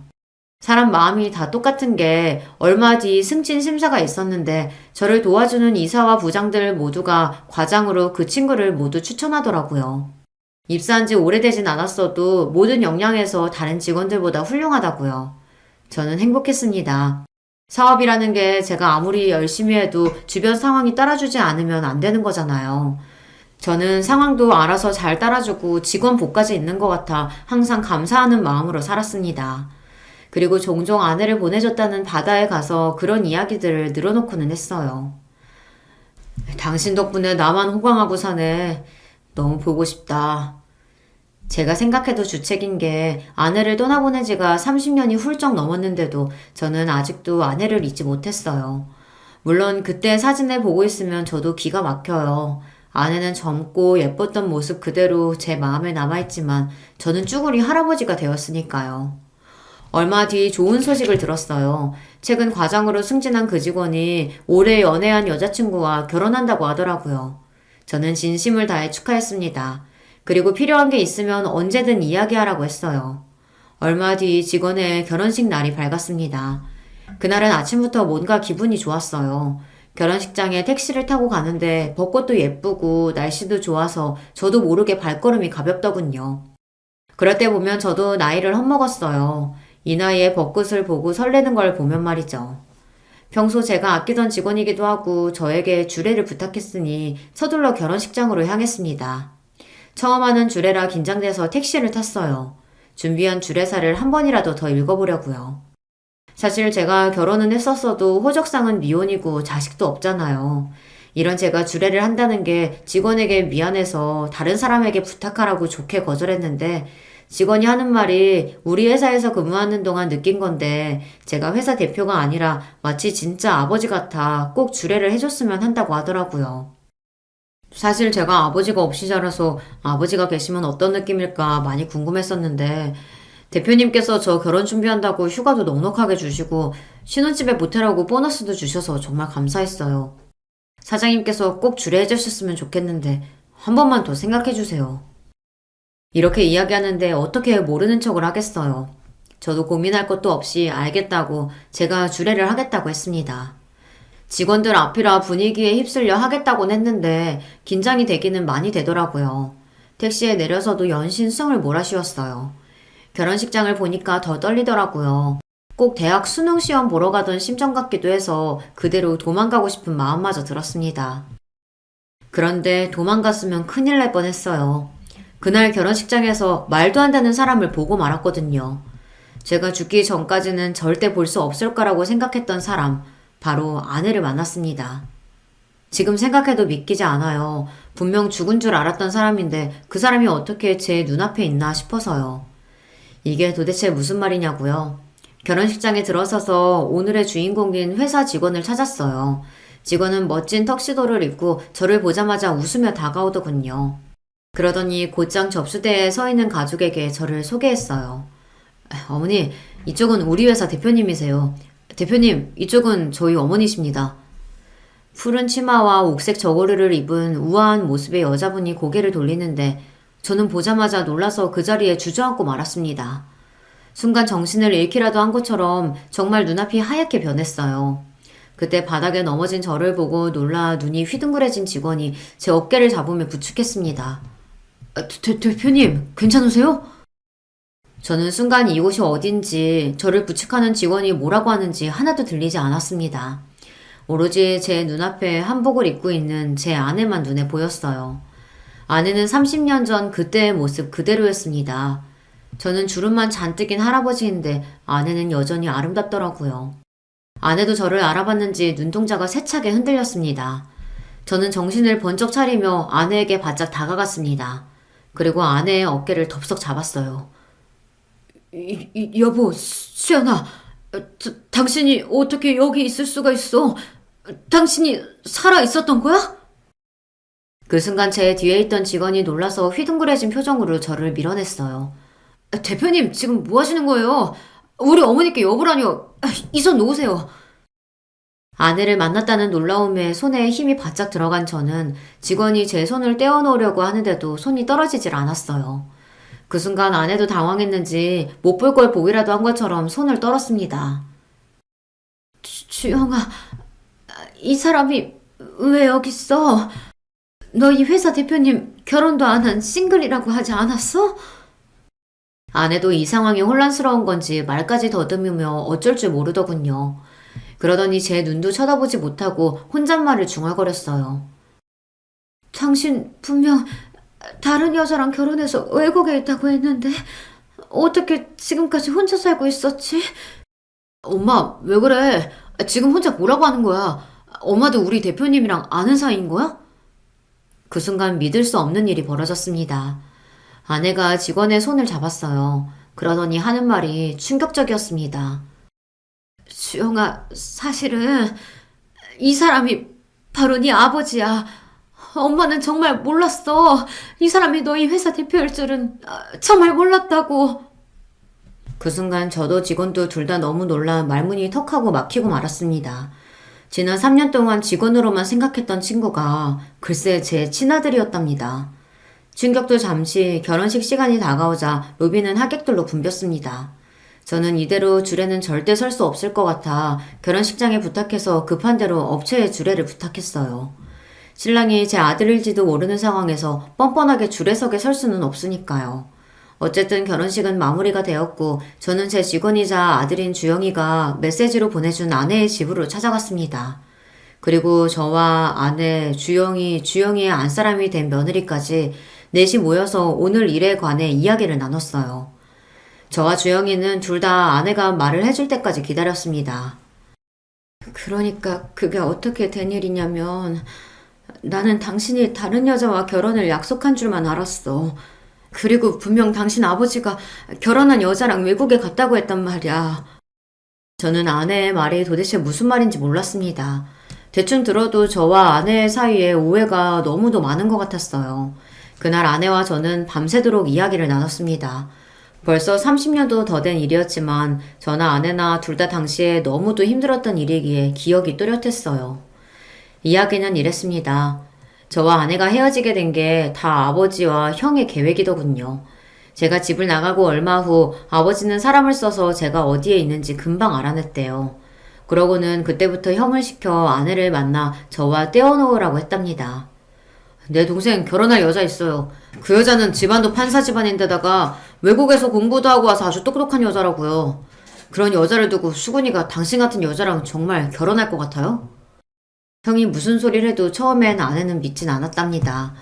사람 마음이 다 똑같은 게 얼마 뒤 승진 심사가 있었는데 저를 도와주는 이사와 부장들 모두가 과장으로 그 친구를 모두 추천하더라고요. 입사한 지 오래되진 않았어도 모든 역량에서 다른 직원들보다 훌륭하다고요. 저는 행복했습니다. 사업이라는 게 제가 아무리 열심히 해도 주변 상황이 따라주지 않으면 안 되는 거잖아요. 저는 상황도 알아서 잘 따라주고 직원 복까지 있는 것 같아 항상 감사하는 마음으로 살았습니다. 그리고 종종 아내를 보내줬다는 바다에 가서 그런 이야기들을 늘어놓고는 했어요. 당신 덕분에 나만 호강하고 사네. 너무 보고 싶다. 제가 생각해도 주책인 게 아내를 떠나보낸 지가 30년이 훌쩍 넘었는데도 저는 아직도 아내를 잊지 못했어요. 물론 그때 사진을 보고 있으면 저도 기가 막혀요. 아내는 젊고 예뻤던 모습 그대로 제 마음에 남아있지만 저는 쭈구리 할아버지가 되었으니까요. 얼마 뒤 좋은 소식을 들었어요. 최근 과장으로 승진한 그 직원이 올해 연애한 여자친구와 결혼한다고 하더라고요. 저는 진심을 다해 축하했습니다. 그리고 필요한 게 있으면 언제든 이야기하라고 했어요. 얼마 뒤 직원의 결혼식 날이 밝았습니다. 그날은 아침부터 뭔가 기분이 좋았어요. 결혼식장에 택시를 타고 가는데 벚꽃도 예쁘고 날씨도 좋아서 저도 모르게 발걸음이 가볍더군요. 그럴 때 보면 저도 나이를 헛먹었어요. 이 나이에 벚꽃을 보고 설레는 걸 보면 말이죠. 평소 제가 아끼던 직원이기도 하고 저에게 주례를 부탁했으니 서둘러 결혼식장으로 향했습니다. 처음 하는 주례라 긴장돼서 택시를 탔어요. 준비한 주례사를 한 번이라도 더 읽어보려고요. 사실 제가 결혼은 했었어도 호적상은 미혼이고 자식도 없잖아요. 이런 제가 주례를 한다는 게 직원에게 미안해서 다른 사람에게 부탁하라고 좋게 거절했는데 직원이 하는 말이 우리 회사에서 근무하는 동안 느낀 건데 제가 회사 대표가 아니라 마치 진짜 아버지 같아 꼭 주례를 해줬으면 한다고 하더라고요. 사실 제가 아버지가 없이 자라서 아버지가 계시면 어떤 느낌일까 많이 궁금했었는데 대표님께서 저 결혼 준비한다고 휴가도 넉넉하게 주시고 신혼집에 모텔하고 보너스도 주셔서 정말 감사했어요. 사장님께서 꼭 주례해 주셨으면 좋겠는데 한 번만 더 생각해 주세요. 이렇게 이야기하는데 어떻게 모르는 척을 하겠어요. 저도 고민할 것도 없이 알겠다고 제가 주례를 하겠다고 했습니다. 직원들 앞이라 분위기에 휩쓸려 하겠다곤 했는데 긴장이 되기는 많이 되더라고요. 택시에 내려서도 연신 숨을 몰아쉬었어요. 결혼식장을 보니까 더 떨리더라고요. 꼭 대학 수능 시험 보러 가던 심정 같기도 해서 그대로 도망가고 싶은 마음마저 들었습니다. 그런데 도망갔으면 큰일 날 뻔했어요. 그날 결혼식장에서 말도 안 되는 사람을 보고 말았거든요. 제가 죽기 전까지는 절대 볼 수 없을 거라고 생각했던 사람, 바로 아내를 만났습니다. 지금 생각해도 믿기지 않아요. 분명 죽은 줄 알았던 사람인데 그 사람이 어떻게 제 눈앞에 있나 싶어서요. 이게 도대체 무슨 말이냐고요. 결혼식장에 들어서서 오늘의 주인공인 회사 직원을 찾았어요. 직원은 멋진 턱시도를 입고 저를 보자마자 웃으며 다가오더군요. 그러더니 곧장 접수대에 서 있는 가족에게 저를 소개했어요. 어머니, 이쪽은 우리 회사 대표님이세요. 대표님, 이쪽은 저희 어머니십니다. 푸른 치마와 옥색 저고리를 입은 우아한 모습의 여자분이 고개를 돌리는데 저는 보자마자 놀라서 그 자리에 주저앉고 말았습니다. 순간 정신을 잃기라도 한 것처럼 정말 눈앞이 하얗게 변했어요. 그때 바닥에 넘어진 저를 보고 놀라 눈이 휘둥그레진 직원이 제 어깨를 잡으며 부축했습니다. 대표님, 괜찮으세요? 저는 순간 이곳이 어딘지 저를 부축하는 직원이 뭐라고 하는지 하나도 들리지 않았습니다. 오로지 제 눈앞에 한복을 입고 있는 제 아내만 눈에 보였어요. 아내는 30년 전 그때의 모습 그대로였습니다. 저는 주름만 잔뜩인 할아버지인데 아내는 여전히 아름답더라고요. 아내도 저를 알아봤는지 눈동자가 세차게 흔들렸습니다. 저는 정신을 번쩍 차리며 아내에게 바짝 다가갔습니다. 그리고 아내의 어깨를 덥석 잡았어요. 여보, 수연아, 당신이 어떻게 여기 있을 수가 있어? 당신이 살아 있었던 거야? 그 순간 제 뒤에 있던 직원이 놀라서 휘둥그레진 표정으로 저를 밀어냈어요. 대표님, 지금 뭐 하시는 거예요? 우리 어머니께 여보라뇨. 이 손 놓으세요. 아내를 만났다는 놀라움에 손에 힘이 바짝 들어간 저는 직원이 제 손을 떼어놓으려고 하는데도 손이 떨어지질 않았어요. 그 순간 아내도 당황했는지 못 볼 걸 보기라도 한 것처럼 손을 떨었습니다. 주영아, 이 사람이 왜 여기 있어? 너희 회사 대표님 결혼도 안 한 싱글이라고 하지 않았어? 아내도 이 상황이 혼란스러운 건지 말까지 더듬으며 어쩔 줄 모르더군요. 그러더니 제 눈도 쳐다보지 못하고 혼잣말을 중얼거렸어요. 당신 분명 다른 여자랑 결혼해서 외국에 있다고 했는데 어떻게 지금까지 혼자 살고 있었지? 엄마, 왜 그래? 지금 혼자 뭐라고 하는 거야? 엄마도 우리 대표님이랑 아는 사이인 거야? 그 순간 믿을 수 없는 일이 벌어졌습니다. 아내가 직원의 손을 잡았어요. 그러더니 하는 말이 충격적이었습니다. 주영아, 사실은 이 사람이 바로 네 아버지야. 엄마는 정말 몰랐어. 이 사람이 너희 회사 대표일 줄은 정말 몰랐다고. 그 순간 저도 직원도 둘 다 너무 놀라 말문이 턱하고 막히고 말았습니다. 지난 3년 동안 직원으로만 생각했던 친구가 글쎄 제 친아들이었답니다. 충격도 잠시 결혼식 시간이 다가오자 로비는 하객들로 붐볐습니다. 저는 이대로 줄에는 절대 설 수 없을 것 같아 결혼식장에 부탁해서 급한 대로 업체에 주례를 부탁했어요. 신랑이 제 아들일지도 모르는 상황에서 뻔뻔하게 줄에서게 설 수는 없으니까요. 어쨌든 결혼식은 마무리가 되었고 저는 제 직원이자 아들인 주영이가 메시지로 보내준 아내의 집으로 찾아갔습니다. 그리고 저와 아내, 주영이의 안사람이 된 며느리까지 넷이 모여서 오늘 일에 관해 이야기를 나눴어요. 저와 주영이는 둘 다 아내가 말을 해줄 때까지 기다렸습니다. 그러니까 그게 어떻게 된 일이냐면 나는 당신이 다른 여자와 결혼을 약속한 줄만 알았어. 그리고 분명 당신 아버지가 결혼한 여자랑 외국에 갔다고 했단 말이야. 저는 아내의 말이 도대체 무슨 말인지 몰랐습니다. 대충 들어도 저와 아내의 사이에 오해가 너무도 많은 것 같았어요. 그날 아내와 저는 밤새도록 이야기를 나눴습니다. 벌써 30년도 더 된 일이었지만 저나 아내나 둘 다 당시에 너무도 힘들었던 일이기에 기억이 또렷했어요. 이야기는 이랬습니다. 저와 아내가 헤어지게 된 게 다 아버지와 형의 계획이더군요. 제가 집을 나가고 얼마 후 아버지는 사람을 써서 제가 어디에 있는지 금방 알아냈대요. 그러고는 그때부터 형을 시켜 아내를 만나 저와 떼어놓으라고 했답니다. 내 동생 결혼할 여자 있어요. 그 여자는 집안도 판사 집안인데다가 외국에서 공부도 하고 와서 아주 똑똑한 여자라고요. 그런 여자를 두고 수근이가 당신 같은 여자랑 정말 결혼할 것 같아요? 형이 무슨 소리를 해도 처음엔 아내는 믿진 않았답니다.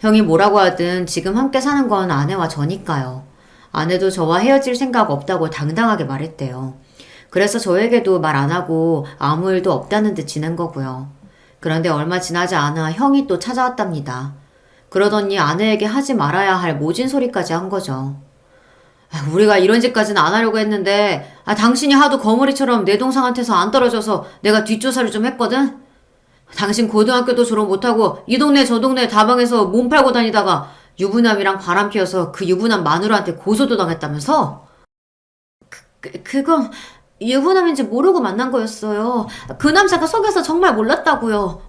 형이 뭐라고 하든 지금 함께 사는 건 아내와 저니까요. 아내도 저와 헤어질 생각 없다고 당당하게 말했대요. 그래서 저에게도 말 안 하고 아무 일도 없다는 듯 지낸 거고요. 그런데 얼마 지나지 않아 형이 또 찾아왔답니다. 그러더니 아내에게 하지 말아야 할 모진 소리까지 한 거죠. 우리가 이런 짓까지는 안 하려고 했는데 당신이 하도 거머리처럼 내 동생한테서 안 떨어져서 내가 뒷조사를 좀 했거든? 당신 고등학교도 졸업 못하고 이 동네 저 동네 다방에서 몸 팔고 다니다가 유부남이랑 바람 피워서 그 유부남 마누라한테 고소도 당했다면서? 그건 유부남인지 모르고 만난 거였어요. 그 남자가 속여서 정말 몰랐다고요.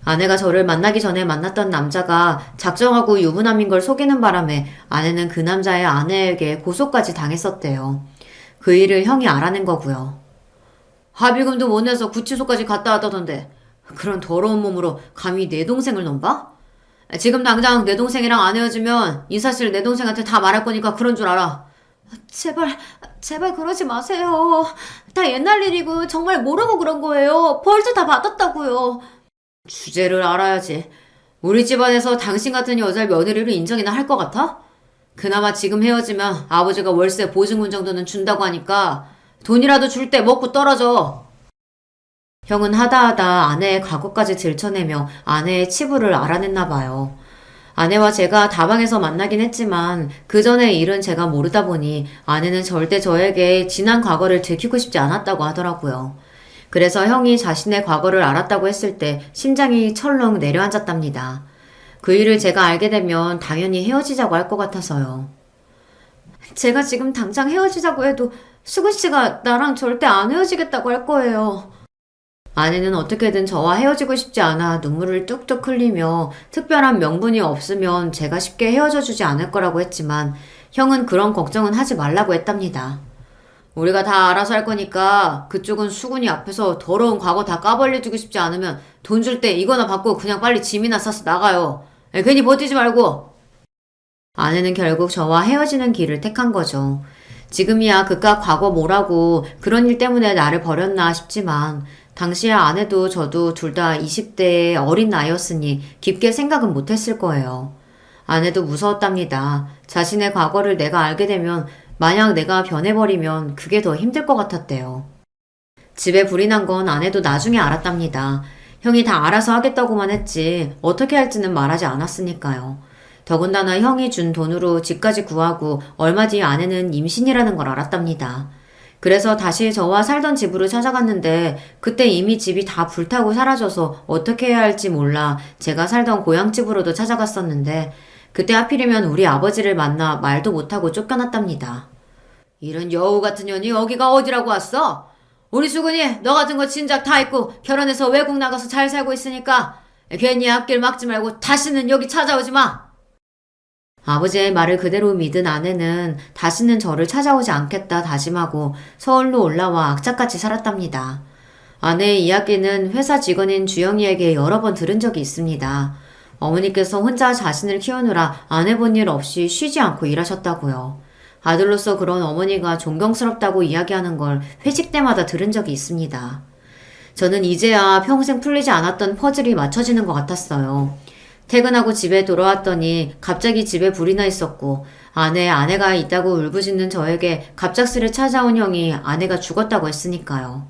아내가 저를 만나기 전에 만났던 남자가 작정하고 유부남인 걸 속이는 바람에 아내는 그 남자의 아내에게 고소까지 당했었대요. 그 일을 형이 알아낸 거고요. 합의금도 못 내서 구치소까지 갔다 왔다던데 그런 더러운 몸으로 감히 내 동생을 넘봐? 지금 당장 내 동생이랑 안 헤어지면 이 사실 내 동생한테 다 말할 거니까 그런 줄 알아. 제발 그러지 마세요. 다 옛날 일이고 정말 모르고 그런 거예요. 벌써 다 받았다고요. 주제를 알아야지. 우리 집안에서 당신 같은 여자를 며느리로 인정이나 할 것 같아? 그나마 지금 헤어지면 아버지가 월세 보증금 정도는 준다고 하니까 돈이라도 줄 때 먹고 떨어져. 형은 하다하다 아내의 과거까지 들춰내며 아내의 치부를 알아냈나 봐요. 아내와 제가 다방에서 만나긴 했지만 그 전의 일은 제가 모르다 보니 아내는 절대 저에게 지난 과거를 들키고 싶지 않았다고 하더라고요. 그래서 형이 자신의 과거를 알았다고 했을 때 심장이 철렁 내려앉았답니다. 그 일을 제가 알게 되면 당연히 헤어지자고 할 것 같아서요. 제가 지금 당장 헤어지자고 해도 수근 씨가 나랑 절대 안 헤어지겠다고 할 거예요. 아내는 어떻게든 저와 헤어지고 싶지 않아 눈물을 뚝뚝 흘리며 특별한 명분이 없으면 제가 쉽게 헤어져 주지 않을 거라고 했지만 형은 그런 걱정은 하지 말라고 했답니다. 우리가 다 알아서 할 거니까 그쪽은 수근이 앞에서 더러운 과거 다 까발려주고 싶지 않으면 돈 줄 때 이거나 받고 그냥 빨리 짐이나 싸서 나가요. 괜히 버티지 말고. 아내는 결국 저와 헤어지는 길을 택한 거죠. 지금이야 그깟 과거 뭐라고 그런 일 때문에 나를 버렸나 싶지만 당시에 아내도 저도 둘 다 20대의 어린 나이였으니 깊게 생각은 못했을 거예요. 아내도 무서웠답니다. 자신의 과거를 내가 알게 되면 만약 내가 변해버리면 그게 더 힘들 것 같았대요. 집에 불이 난 건 아내도 나중에 알았답니다. 형이 다 알아서 하겠다고만 했지 어떻게 할지는 말하지 않았으니까요. 더군다나 형이 준 돈으로 집까지 구하고 얼마 뒤 아내는 임신이라는 걸 알았답니다. 그래서 다시 저와 살던 집으로 찾아갔는데 그때 이미 집이 다 불타고 사라져서 어떻게 해야 할지 몰라 제가 살던 고향집으로도 찾아갔었는데 그때 하필이면 우리 아버지를 만나 말도 못하고 쫓겨났답니다. 이런 여우 같은 년이 여기가 어디라고 왔어? 우리 수근이 너 같은 거 진작 다 있고 결혼해서 외국 나가서 잘 살고 있으니까 괜히 앞길 막지 말고 다시는 여기 찾아오지 마. 아버지의 말을 그대로 믿은 아내는 다시는 저를 찾아오지 않겠다 다짐하고 서울로 올라와 악착같이 살았답니다. 아내의 이야기는 회사 직원인 주영이에게 여러 번 들은 적이 있습니다. 어머니께서 혼자 자신을 키우느라 안 해본 일 없이 쉬지 않고 일하셨다고요. 아들로서 그런 어머니가 존경스럽다고 이야기하는 걸 회식 때마다 들은 적이 있습니다. 저는 이제야 평생 풀리지 않았던 퍼즐이 맞춰지는 것 같았어요. 퇴근하고 집에 돌아왔더니 갑자기 집에 불이 나 있었고 아내가 있다고 울부짖는 저에게 갑작스레 찾아온 형이 아내가 죽었다고 했으니까요.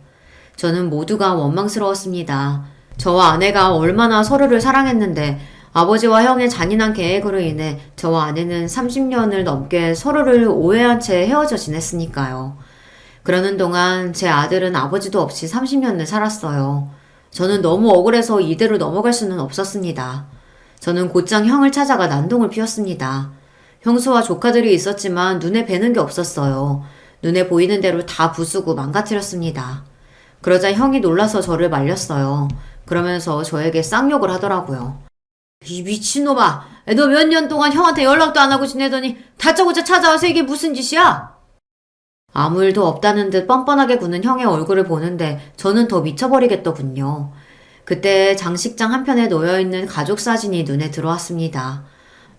저는 모두가 원망스러웠습니다. 저와 아내가 얼마나 서로를 사랑했는데 아버지와 형의 잔인한 계획으로 인해 저와 아내는 30년을 넘게 서로를 오해한 채 헤어져 지냈으니까요. 그러는 동안 제 아들은 아버지도 없이 30년을 살았어요. 저는 너무 억울해서 이대로 넘어갈 수는 없었습니다. 저는 곧장 형을 찾아가 난동을 피웠습니다. 형수와 조카들이 있었지만 눈에 뵈는 게 없었어요. 눈에 보이는 대로 다 부수고 망가뜨렸습니다. 그러자 형이 놀라서 저를 말렸어요. 그러면서 저에게 쌍욕을 하더라고요. 이 미친놈아! 너 몇 년 동안 형한테 연락도 안 하고 지내더니 다짜고짜 찾아와서 이게 무슨 짓이야? 아무 일도 없다는 듯 뻔뻔하게 구는 형의 얼굴을 보는데 저는 더 미쳐버리겠더군요. 그때 장식장 한편에 놓여있는 가족 사진이 눈에 들어왔습니다.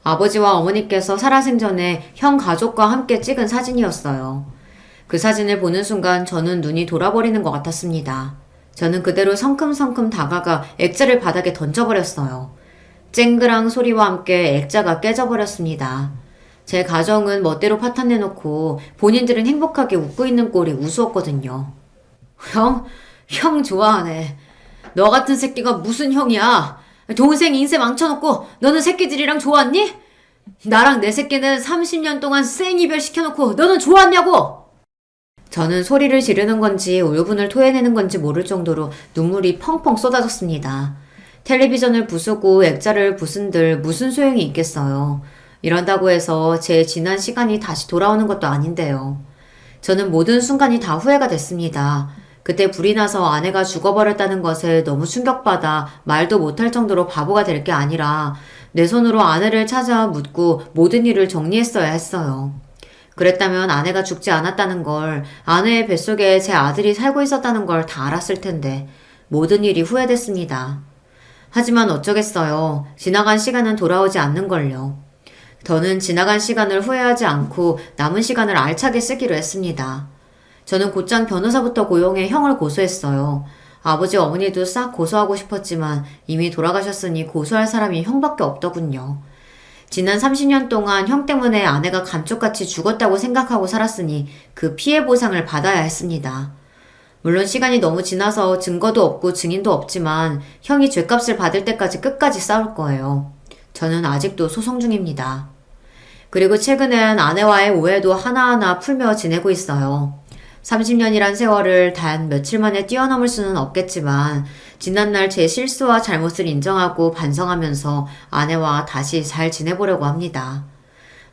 아버지와 어머니께서 살아생전에 형 가족과 함께 찍은 사진이었어요. 그 사진을 보는 순간 저는 눈이 돌아버리는 것 같았습니다. 저는 그대로 성큼성큼 다가가 액자를 바닥에 던져버렸어요. 쨍그랑 소리와 함께 액자가 깨져버렸습니다. 제 가정은 멋대로 파탄내놓고 본인들은 행복하게 웃고 있는 꼴이 우스웠거든요. 형 좋아하네. 너 같은 새끼가 무슨 형이야? 동생 인생 망쳐놓고 너는 새끼들이랑 좋았니? 나랑 내 새끼는 30년 동안 생이별 시켜놓고 너는 좋았냐고! 저는 소리를 지르는 건지 울분을 토해내는 건지 모를 정도로 눈물이 펑펑 쏟아졌습니다. 텔레비전을 부수고 액자를 부순들 무슨 소용이 있겠어요. 이런다고 해서 제 지난 시간이 다시 돌아오는 것도 아닌데요. 저는 모든 순간이 다 후회가 됐습니다. 그때 불이 나서 아내가 죽어버렸다는 것에 너무 충격받아 말도 못할 정도로 바보가 될 게 아니라 내 손으로 아내를 찾아 묻고 모든 일을 정리했어야 했어요. 그랬다면 아내가 죽지 않았다는 걸, 아내의 뱃속에 제 아들이 살고 있었다는 걸 다 알았을 텐데 모든 일이 후회됐습니다. 하지만 어쩌겠어요. 지나간 시간은 돌아오지 않는걸요. 저는 지나간 시간을 후회하지 않고 남은 시간을 알차게 쓰기로 했습니다. 저는 곧장 변호사부터 고용해 형을 고소했어요. 아버지 어머니도 싹 고소하고 싶었지만 이미 돌아가셨으니 고소할 사람이 형밖에 없더군요. 지난 30년 동안 형 때문에 아내가 감쪽같이 죽었다고 생각하고 살았으니 그 피해 보상을 받아야 했습니다. 물론 시간이 너무 지나서 증거도 없고 증인도 없지만 형이 죗값을 받을 때까지 끝까지 싸울 거예요. 저는 아직도 소송 중입니다. 그리고 최근엔 아내와의 오해도 하나하나 풀며 지내고 있어요. 30년이란 세월을 단 며칠 만에 뛰어넘을 수는 없겠지만 지난날 제 실수와 잘못을 인정하고 반성하면서 아내와 다시 잘 지내보려고 합니다.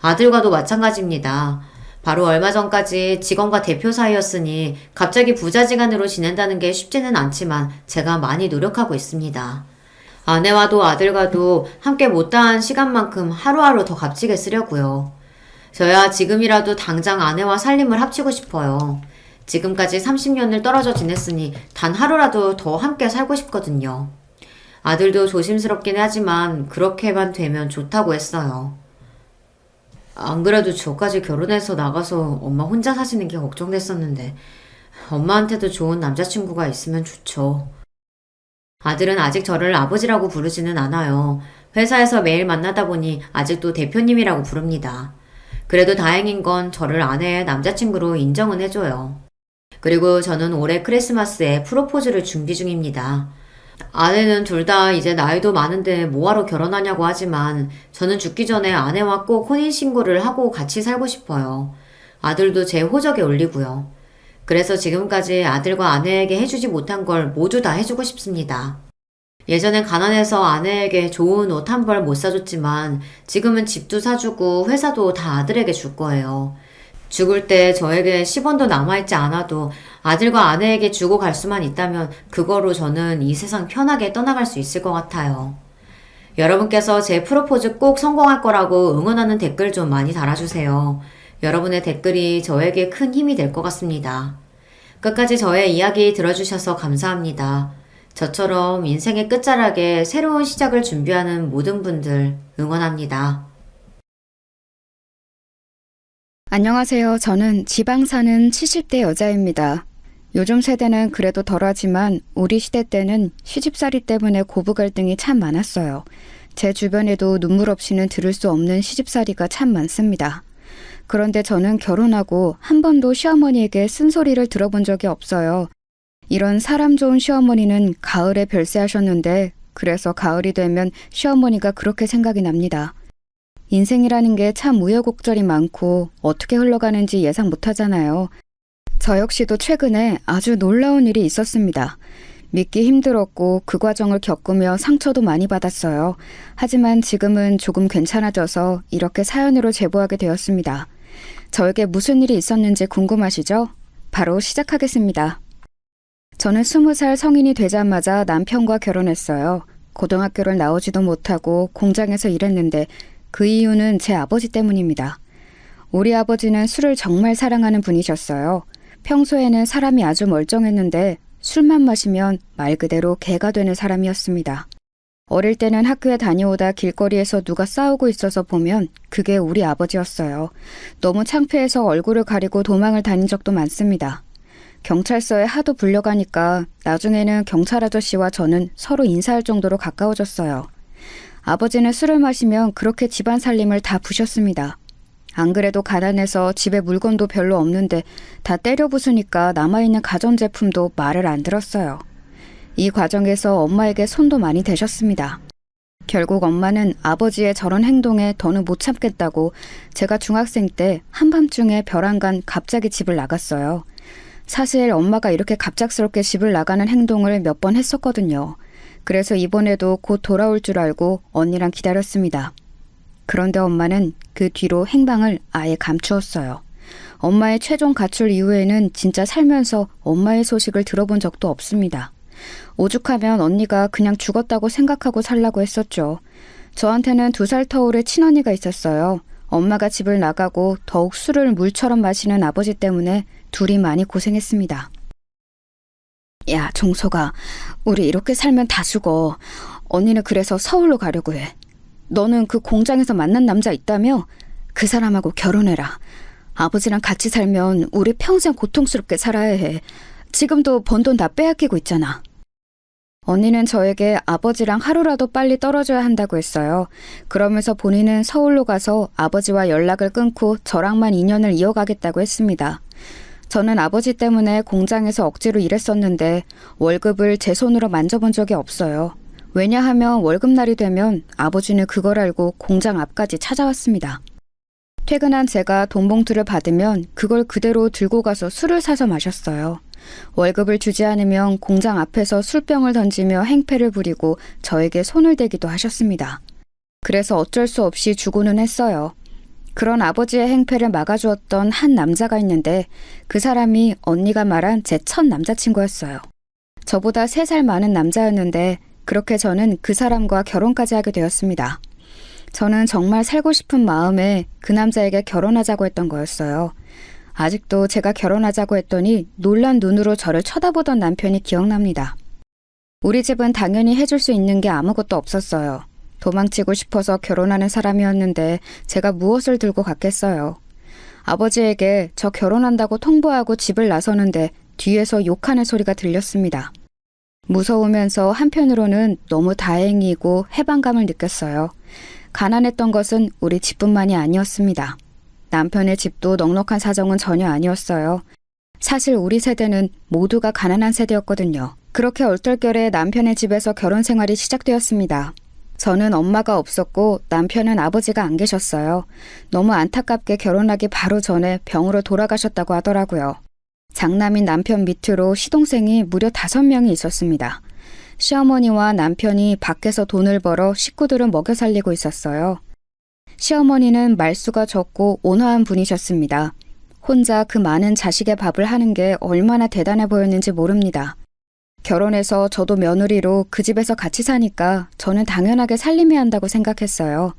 아들과도 마찬가지입니다. 바로 얼마 전까지 직원과 대표 사이였으니 갑자기 부자지간으로 지낸다는 게 쉽지는 않지만 제가 많이 노력하고 있습니다. 아내와도 아들과도 함께 못다한 시간만큼 하루하루 더 값지게 쓰려고요. 저야 지금이라도 당장 아내와 살림을 합치고 싶어요. 지금까지 30년을 떨어져 지냈으니 단 하루라도 더 함께 살고 싶거든요. 아들도 조심스럽긴 하지만 그렇게만 되면 좋다고 했어요. 안 그래도 저까지 결혼해서 나가서 엄마 혼자 사시는 게 걱정됐었는데 엄마한테도 좋은 남자친구가 있으면 좋죠. 아들은 아직 저를 아버지라고 부르지는 않아요. 회사에서 매일 만나다 보니 아직도 대표님이라고 부릅니다. 그래도 다행인 건 저를 아내의 남자친구로 인정은 해줘요. 그리고 저는 올해 크리스마스에 프로포즈를 준비 중입니다. 아내는 둘 다 이제 나이도 많은데 뭐하러 결혼하냐고 하지만 저는 죽기 전에 아내와 꼭 혼인신고를 하고 같이 살고 싶어요. 아들도 제 호적에 올리고요. 그래서 지금까지 아들과 아내에게 해주지 못한 걸 모두 다 해주고 싶습니다. 예전엔 가난해서 아내에게 좋은 옷 한 벌 못 사줬지만 지금은 집도 사주고 회사도 다 아들에게 줄 거예요. 죽을 때 저에게 10원도 남아있지 않아도 아들과 아내에게 주고 갈 수만 있다면 그거로 저는 이 세상 편하게 떠나갈 수 있을 것 같아요. 여러분께서 제 프로포즈 꼭 성공할 거라고 응원하는 댓글 좀 많이 달아주세요. 여러분의 댓글이 저에게 큰 힘이 될 것 같습니다. 끝까지 저의 이야기 들어주셔서 감사합니다. 저처럼 인생의 끝자락에 새로운 시작을 준비하는 모든 분들 응원합니다. 안녕하세요. 저는 지방 사는 70대 여자입니다. 요즘 세대는 그래도 덜하지만 우리 시대 때는 시집살이 때문에 고부 갈등이 참 많았어요. 제 주변에도 눈물 없이는 들을 수 없는 시집살이가 참 많습니다. 그런데 저는 결혼하고 한 번도 시어머니에게 쓴소리를 들어본 적이 없어요. 이런 사람 좋은 시어머니는 가을에 별세하셨는데 그래서 가을이 되면 시어머니가 그렇게 생각이 납니다. 인생이라는 게 참 우여곡절이 많고 어떻게 흘러가는지 예상 못하잖아요. 저 역시도 최근에 아주 놀라운 일이 있었습니다. 믿기 힘들었고 그 과정을 겪으며 상처도 많이 받았어요. 하지만 지금은 조금 괜찮아져서 이렇게 사연으로 제보하게 되었습니다. 저에게 무슨 일이 있었는지 궁금하시죠? 바로 시작하겠습니다. 저는 20살 성인이 되자마자 남편과 결혼했어요. 고등학교를 나오지도 못하고 공장에서 일했는데 그 이유는 제 아버지 때문입니다. 우리 아버지는 술을 정말 사랑하는 분이셨어요. 평소에는 사람이 아주 멀쩡했는데 술만 마시면 말 그대로 개가 되는 사람이었습니다. 어릴 때는 학교에 다녀오다 길거리에서 누가 싸우고 있어서 보면 그게 우리 아버지였어요. 너무 창피해서 얼굴을 가리고 도망을 다닌 적도 많습니다. 경찰서에 하도 불려가니까 나중에는 경찰 아저씨와 저는 서로 인사할 정도로 가까워졌어요. 아버지는 술을 마시면 그렇게 집안 살림을 다 부셨습니다. 안 그래도 가난해서 집에 물건도 별로 없는데 다 때려 부수니까 남아있는 가전제품도 말을 안 들었어요. 이 과정에서 엄마에게 손도 많이 대셨습니다. 결국 엄마는 아버지의 저런 행동에 더는 못 참겠다고 제가 중학생 때 한밤중에 벼랑간 갑자기 집을 나갔어요. 사실 엄마가 이렇게 갑작스럽게 집을 나가는 행동을 몇 번 했었거든요. 그래서 이번에도 곧 돌아올 줄 알고 언니랑 기다렸습니다. 그런데 엄마는 그 뒤로 행방을 아예 감추었어요. 엄마의 최종 가출 이후에는 진짜 살면서 엄마의 소식을 들어본 적도 없습니다. 오죽하면 언니가 그냥 죽었다고 생각하고 살라고 했었죠. 저한테는 2살 터울의 친언니가 있었어요. 엄마가 집을 나가고 더욱 술을 물처럼 마시는 아버지 때문에 둘이 많이 고생했습니다. 야, 종소가, 우리 이렇게 살면 다 죽어. 언니는 그래서 서울로 가려고 해. 너는 그 공장에서 만난 남자 있다며? 그 사람하고 결혼해라. 아버지랑 같이 살면 우리 평생 고통스럽게 살아야 해. 지금도 번 돈 다 빼앗기고 있잖아. 언니는 저에게 아버지랑 하루라도 빨리 떨어져야 한다고 했어요. 그러면서 본인은 서울로 가서 아버지와 연락을 끊고 저랑만 인연을 이어가겠다고 했습니다. 저는 아버지 때문에 공장에서 억지로 일했었는데 월급을 제 손으로 만져본 적이 없어요. 왜냐하면 월급날이 되면 아버지는 그걸 알고 공장 앞까지 찾아왔습니다. 퇴근한 제가 돈 봉투를 받으면 그걸 그대로 들고 가서 술을 사서 마셨어요. 월급을 주지 않으면 공장 앞에서 술병을 던지며 행패를 부리고 저에게 손을 대기도 하셨습니다. 그래서 어쩔 수 없이 주고는 했어요. 그런 아버지의 행패를 막아주었던 한 남자가 있는데 그 사람이 언니가 말한 제 첫 남자친구였어요. 저보다 3살 많은 남자였는데 그렇게 저는 그 사람과 결혼까지 하게 되었습니다. 저는 정말 살고 싶은 마음에 그 남자에게 결혼하자고 했던 거였어요. 아직도 제가 결혼하자고 했더니 놀란 눈으로 저를 쳐다보던 남편이 기억납니다. 우리 집은 당연히 해줄 수 있는 게 아무것도 없었어요. 도망치고 싶어서 결혼하는 사람이었는데 제가 무엇을 들고 갔겠어요. 아버지에게 저 결혼한다고 통보하고 집을 나서는데 뒤에서 욕하는 소리가 들렸습니다. 무서우면서 한편으로는 너무 다행이고 해방감을 느꼈어요. 가난했던 것은 우리 집뿐만이 아니었습니다. 남편의 집도 넉넉한 사정은 전혀 아니었어요. 사실 우리 세대는 모두가 가난한 세대였거든요. 그렇게 얼떨결에 남편의 집에서 결혼 생활이 시작되었습니다. 저는 엄마가 없었고 남편은 아버지가 안 계셨어요. 너무 안타깝게 결혼하기 바로 전에 병으로 돌아가셨다고 하더라고요. 장남인 남편 밑으로 시동생이 무려 5명이 있었습니다. 시어머니와 남편이 밖에서 돈을 벌어 식구들은 먹여 살리고 있었어요. 시어머니는 말수가 적고 온화한 분이셨습니다. 혼자 그 많은 자식의 밥을 하는 게 얼마나 대단해 보였는지 모릅니다. 결혼해서 저도 며느리로 그 집에서 같이 사니까 저는 당연하게 살림해야 한다고 생각했어요.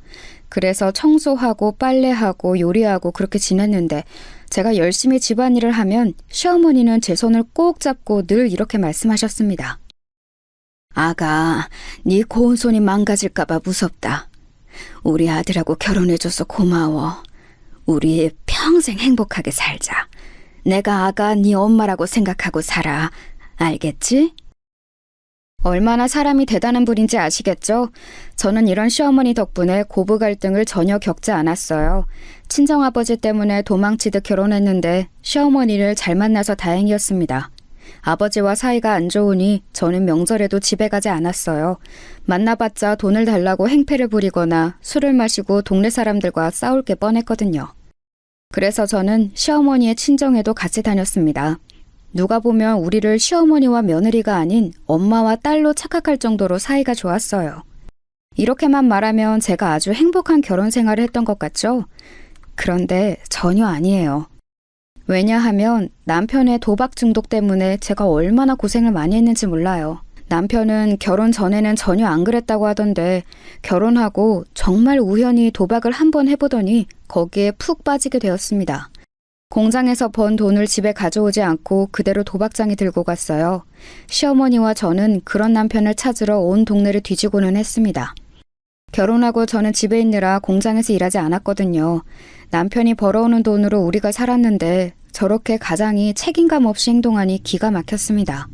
그래서 청소하고 빨래하고 요리하고 그렇게 지냈는데 제가 열심히 집안일을 하면 시어머니는 제 손을 꼭 잡고 늘 이렇게 말씀하셨습니다. 아가, 네 고운 손이 망가질까봐 무섭다. 우리 아들하고 결혼해줘서 고마워. 우리 평생 행복하게 살자. 내가 아가 네 엄마라고 생각하고 살아. 알겠지? 얼마나 사람이 대단한 분인지 아시겠죠? 저는 이런 시어머니 덕분에 고부 갈등을 전혀 겪지 않았어요. 친정아버지 때문에 도망치듯 결혼했는데 시어머니를 잘 만나서 다행이었습니다. 아버지와 사이가 안 좋으니 저는 명절에도 집에 가지 않았어요. 만나봤자 돈을 달라고 행패를 부리거나 술을 마시고 동네 사람들과 싸울 게 뻔했거든요. 그래서 저는 시어머니의 친정에도 같이 다녔습니다. 누가 보면 우리를 시어머니와 며느리가 아닌 엄마와 딸로 착각할 정도로 사이가 좋았어요. 이렇게만 말하면 제가 아주 행복한 결혼 생활을 했던 것 같죠? 그런데 전혀 아니에요. 왜냐하면 남편의 도박 중독 때문에 제가 얼마나 고생을 많이 했는지 몰라요. 남편은 결혼 전에는 전혀 안 그랬다고 하던데 결혼하고 정말 우연히 도박을 한번 해보더니 거기에 푹 빠지게 되었습니다. 공장에서 번 돈을 집에 가져오지 않고 그대로 도박장에 들고 갔어요. 시어머니와 저는 그런 남편을 찾으러 온 동네를 뒤지고는 했습니다. 결혼하고 저는 집에 있느라 공장에서 일하지 않았거든요. 남편이 벌어오는 돈으로 우리가 살았는데 저렇게 가장이 책임감 없이 행동하니 기가 막혔습니다.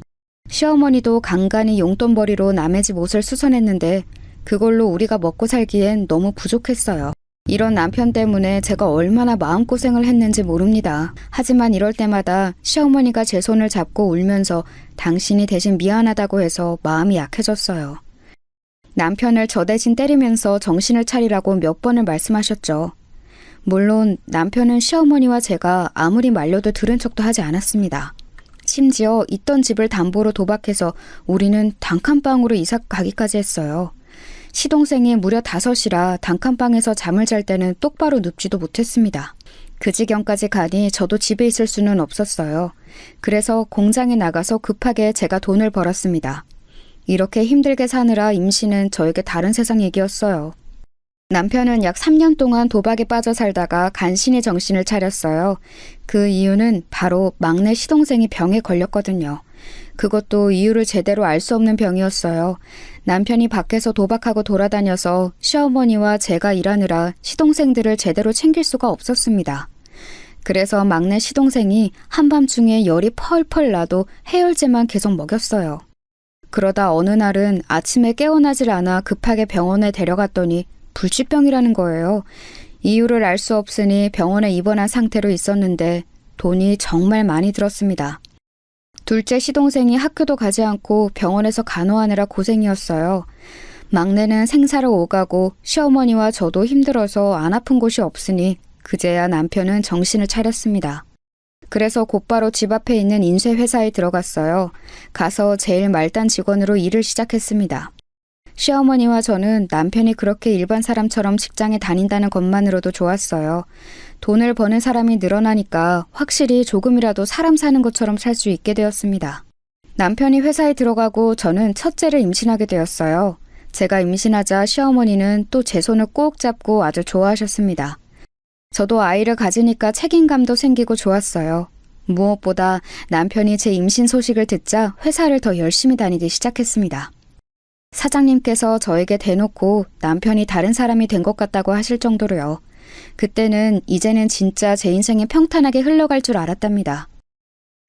시어머니도 간간히 용돈벌이로 남의 집 옷을 수선했는데 그걸로 우리가 먹고 살기엔 너무 부족했어요. 이런 남편 때문에 제가 얼마나 마음고생을 했는지 모릅니다. 하지만 이럴 때마다 시어머니가 제 손을 잡고 울면서 당신이 대신 미안하다고 해서 마음이 약해졌어요. 남편을 저 대신 때리면서 정신을 차리라고 몇 번을 말씀하셨죠. 물론 남편은 시어머니와 제가 아무리 말려도 들은 척도 하지 않았습니다. 심지어 있던 집을 담보로 도박해서 우리는 단칸방으로 이사 가기까지 했어요. 시동생이 무려 5이라 단칸방에서 잠을 잘 때는 똑바로 눕지도 못했습니다. 그 지경까지 가니 저도 집에 있을 수는 없었어요. 그래서 공장에 나가서 급하게 제가 돈을 벌었습니다. 이렇게 힘들게 사느라 임신은 저에게 다른 세상 얘기였어요. 남편은 약 3년 동안 도박에 빠져 살다가 간신히 정신을 차렸어요. 그 이유는 바로 막내 시동생이 병에 걸렸거든요. 그것도 이유를 제대로 알 수 없는 병이었어요. 남편이 밖에서 도박하고 돌아다녀서 시어머니와 제가 일하느라 시동생들을 제대로 챙길 수가 없었습니다. 그래서 막내 시동생이 한밤중에 열이 펄펄 나도 해열제만 계속 먹였어요. 그러다 어느 날은 아침에 깨어나질 않아 급하게 병원에 데려갔더니 불치병이라는 거예요. 이유를 알 수 없으니 병원에 입원한 상태로 있었는데 돈이 정말 많이 들었습니다. 둘째 시동생이 학교도 가지 않고 병원에서 간호하느라 고생이었어요. 막내는 생사를 오가고 시어머니와 저도 힘들어서 안 아픈 곳이 없으니 그제야 남편은 정신을 차렸습니다. 그래서 곧바로 집 앞에 있는 인쇄회사에 들어갔어요. 가서 제일 말단 직원으로 일을 시작했습니다. 시어머니와 저는 남편이 그렇게 일반 사람처럼 직장에 다닌다는 것만으로도 좋았어요. 돈을 버는 사람이 늘어나니까 확실히 조금이라도 사람 사는 것처럼 살 수 있게 되었습니다. 남편이 회사에 들어가고 저는 첫째를 임신하게 되었어요. 제가 임신하자 시어머니는 또 제 손을 꼭 잡고 아주 좋아하셨습니다. 저도 아이를 가지니까 책임감도 생기고 좋았어요. 무엇보다 남편이 제 임신 소식을 듣자 회사를 더 열심히 다니기 시작했습니다. 사장님께서 저에게 대놓고 남편이 다른 사람이 된 것 같다고 하실 정도로요. 그때는 이제는 진짜 제 인생이 평탄하게 흘러갈 줄 알았답니다.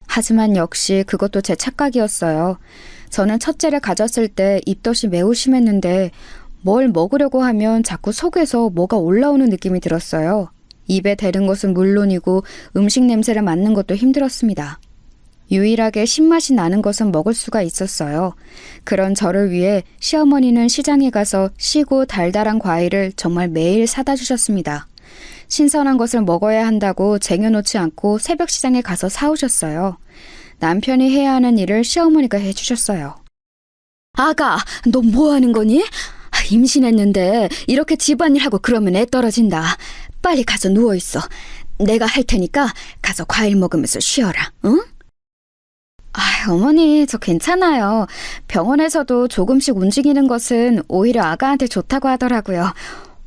하지만 역시 그것도 제 착각이었어요. 저는 첫째를 가졌을 때 입덧이 매우 심했는데 뭘 먹으려고 하면 자꾸 속에서 뭐가 올라오는 느낌이 들었어요. 입에 대는 것은 물론이고 음식 냄새를 맡는 것도 힘들었습니다. 유일하게 신맛이 나는 것은 먹을 수가 있었어요. 그런 저를 위해 시어머니는 시장에 가서 시고 달달한 과일을 정말 매일 사다 주셨습니다. 신선한 것을 먹어야 한다고 쟁여놓지 않고 새벽 시장에 가서 사오셨어요. 남편이 해야 하는 일을 시어머니가 해주셨어요. 아가, 너 뭐 하는 거니? 임신했는데 이렇게 집안일하고 그러면 애 떨어진다. 빨리 가서 누워있어. 내가 할 테니까 가서 과일 먹으면서 쉬어라, 응? 어머니, 저 괜찮아요. 병원에서도 조금씩 움직이는 것은 오히려 아가한테 좋다고 하더라고요.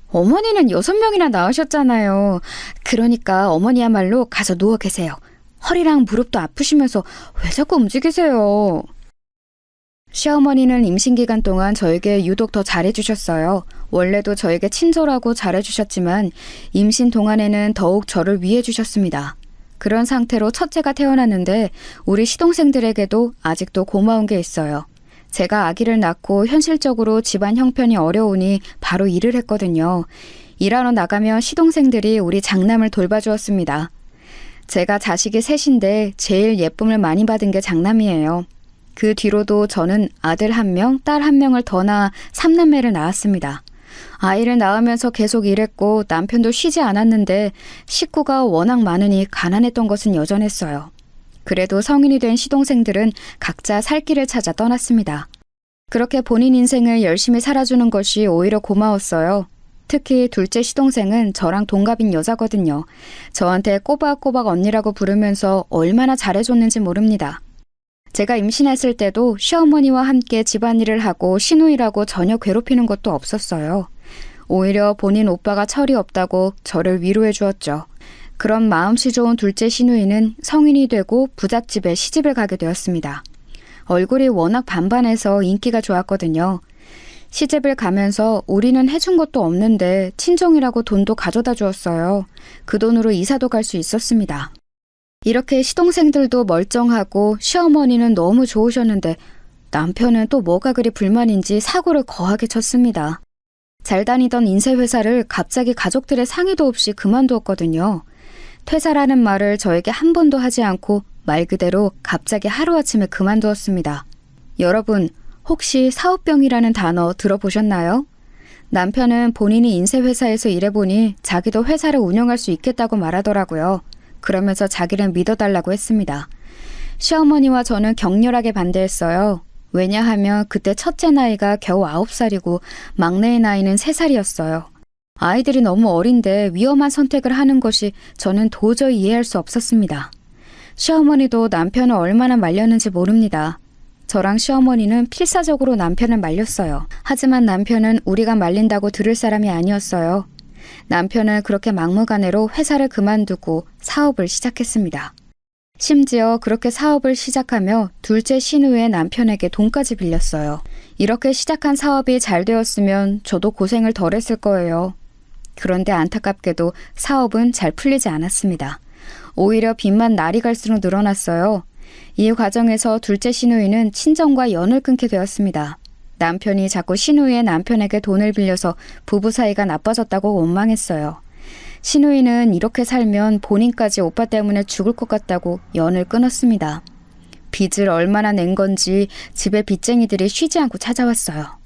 어머니는 6명이나 낳으셨잖아요. 그러니까 어머니야말로 가서 누워 계세요. 허리랑 무릎도 아프시면서 왜 자꾸 움직이세요? 시어머니는 임신 기간 동안 저에게 유독 더 잘해주셨어요. 원래도 저에게 친절하고 잘해주셨지만 임신 동안에는 더욱 저를 위해주셨습니다. 그런 상태로 첫째가 태어났는데 우리 시동생들에게도 아직도 고마운 게 있어요. 제가 아기를 낳고 현실적으로 집안 형편이 어려우니 바로 일을 했거든요. 일하러 나가면 시동생들이 우리 장남을 돌봐주었습니다. 제가 자식이 셋인데 제일 예쁨을 많이 받은 게 장남이에요. 그 뒤로도 저는 아들 1명, 딸 1명을 더 낳아 3남매를 낳았습니다. 아이를 낳으면서 계속 일했고 남편도 쉬지 않았는데 식구가 워낙 많으니 가난했던 것은 여전했어요. 그래도 성인이 된 시동생들은 각자 살 길을 찾아 떠났습니다. 그렇게 본인 인생을 열심히 살아주는 것이 오히려 고마웠어요. 특히 둘째 시동생은 저랑 동갑인 여자거든요. 저한테 꼬박꼬박 언니라고 부르면서 얼마나 잘해줬는지 모릅니다. 제가 임신했을 때도 시어머니와 함께 집안일을 하고 시누이라고 전혀 괴롭히는 것도 없었어요. 오히려 본인 오빠가 철이 없다고 저를 위로해 주었죠. 그런 마음씨 좋은 둘째 시누이는 성인이 되고 부잣집에 시집을 가게 되었습니다. 얼굴이 워낙 반반해서 인기가 좋았거든요. 시집을 가면서 우리는 해준 것도 없는데 친정이라고 돈도 가져다 주었어요. 그 돈으로 이사도 갈 수 있었습니다. 이렇게 시동생들도 멀쩡하고 시어머니는 너무 좋으셨는데 남편은 또 뭐가 그리 불만인지 사고를 거하게 쳤습니다. 잘 다니던 인쇄회사를 갑자기 가족들의 상의도 없이 그만두었거든요. 퇴사라는 말을 저에게 한 번도 하지 않고 말 그대로 갑자기 하루아침에 그만두었습니다. 여러분, 혹시 사업병이라는 단어 들어보셨나요? 남편은 본인이 인쇄회사에서 일해보니 자기도 회사를 운영할 수 있겠다고 말하더라고요. 그러면서 자기를 믿어달라고 했습니다. 시어머니와 저는 격렬하게 반대했어요. 왜냐하면 그때 첫째 나이가 겨우 9살이고 막내의 나이는 3살이었어요. 아이들이 너무 어린데 위험한 선택을 하는 것이 저는 도저히 이해할 수 없었습니다. 시어머니도 남편을 얼마나 말렸는지 모릅니다. 저랑 시어머니는 필사적으로 남편을 말렸어요. 하지만 남편은 우리가 말린다고 들을 사람이 아니었어요. 남편은 그렇게 막무가내로 회사를 그만두고 사업을 시작했습니다. 심지어 그렇게 사업을 시작하며 둘째 신우의 남편에게 돈까지 빌렸어요. 이렇게 시작한 사업이 잘 되었으면 저도 고생을 덜 했을 거예요. 그런데 안타깝게도 사업은 잘 풀리지 않았습니다. 오히려 빚만 날이 갈수록 늘어났어요. 이 과정에서 둘째 시누이는 친정과 연을 끊게 되었습니다. 남편이 자꾸 시누이의 남편에게 돈을 빌려서 부부 사이가 나빠졌다고 원망했어요. 시누이는 이렇게 살면 본인까지 오빠 때문에 죽을 것 같다고 연을 끊었습니다. 빚을 얼마나 낸 건지 집에 빚쟁이들이 쉬지 않고 찾아왔어요.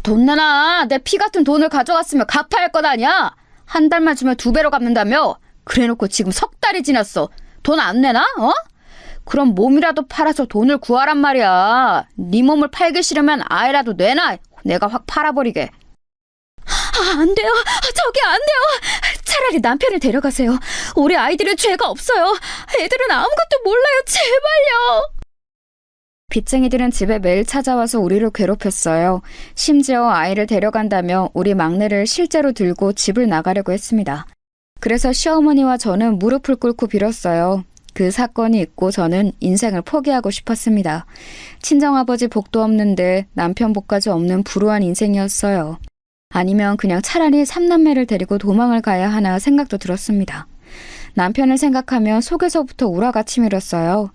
돈 내놔! 내 피 같은 돈을 가져갔으면 갚아야 할 것 아니야! 한 달만 주면 2배로 갚는다며? 그래놓고 지금 3달이 지났어. 돈 안 내나? 어? 그럼 몸이라도 팔아서 돈을 구하란 말이야. 네 몸을 팔기 싫으면 아이라도 내놔. 내가 확 팔아버리게. 안 돼요. 저기 안 돼요. 차라리 남편을 데려가세요. 우리 아이들은 죄가 없어요. 애들은 아무것도 몰라요. 제발요. 빚쟁이들은 집에 매일 찾아와서 우리를 괴롭혔어요. 심지어 아이를 데려간다며 우리 막내를 실제로 들고 집을 나가려고 했습니다. 그래서 시어머니와 저는 무릎을 꿇고 빌었어요. 그 사건이 있고 저는 인생을 포기하고 싶었습니다. 친정아버지 복도 없는데 남편 복까지 없는 불우한 인생이었어요. 아니면 그냥 차라리 삼남매를 데리고 도망을 가야 하나 생각도 들었습니다. 남편을 생각하면 속에서부터 우라가 치밀었어요.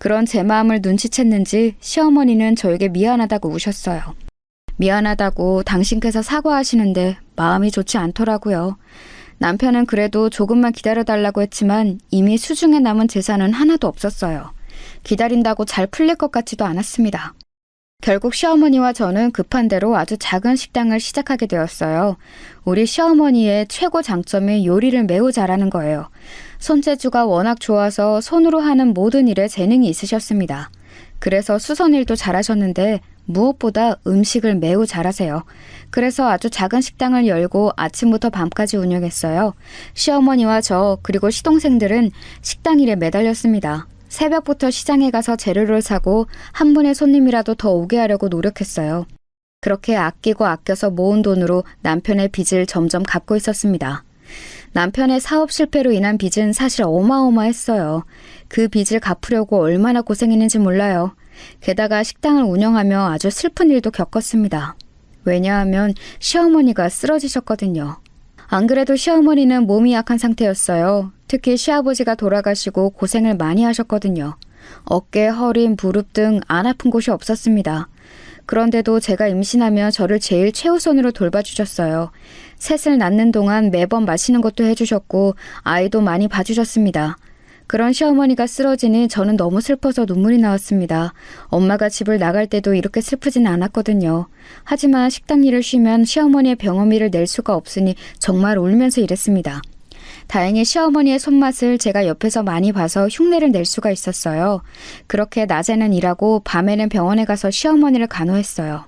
그런 제 마음을 눈치챘는지 시어머니는 저에게 미안하다고 우셨어요. 미안하다고 당신께서 사과하시는데 마음이 좋지 않더라고요. 남편은 그래도 조금만 기다려달라고 했지만 이미 수중에 남은 재산은 하나도 없었어요. 기다린다고 잘 풀릴 것 같지도 않았습니다. 결국 시어머니와 저는 급한 대로 아주 작은 식당을 시작하게 되었어요. 우리 시어머니의 최고 장점이 요리를 매우 잘하는 거예요. 손재주가 워낙 좋아서 손으로 하는 모든 일에 재능이 있으셨습니다. 그래서 수선일도 잘하셨는데 무엇보다 음식을 매우 잘하세요. 그래서 아주 작은 식당을 열고 아침부터 밤까지 운영했어요. 시어머니와 저 그리고 시동생들은 식당 일에 매달렸습니다. 새벽부터 시장에 가서 재료를 사고 한 분의 손님이라도 더 오게 하려고 노력했어요. 그렇게 아끼고 아껴서 모은 돈으로 남편의 빚을 점점 갚고 있었습니다. 남편의 사업 실패로 인한 빚은 사실 어마어마했어요. 그 빚을 갚으려고 얼마나 고생했는지 몰라요. 게다가 식당을 운영하며 아주 슬픈 일도 겪었습니다. 왜냐하면 시어머니가 쓰러지셨거든요. 안 그래도 시어머니는 몸이 약한 상태였어요. 특히 시아버지가 돌아가시고 고생을 많이 하셨거든요. 어깨, 허리, 무릎 등 안 아픈 곳이 없었습니다. 그런데도 제가 임신하며 저를 제일 최우선으로 돌봐주셨어요. 셋을 낳는 동안 매번 마시는 것도 해주셨고 아이도 많이 봐주셨습니다. 그런 시어머니가 쓰러지니 저는 너무 슬퍼서 눈물이 나왔습니다. 엄마가 집을 나갈 때도 이렇게 슬프진 않았거든요. 하지만 식당 일을 쉬면 시어머니의 병원비를 낼 수가 없으니 정말 울면서 일했습니다. 다행히 시어머니의 손맛을 제가 옆에서 많이 봐서 흉내를 낼 수가 있었어요. 그렇게 낮에는 일하고 밤에는 병원에 가서 시어머니를 간호했어요.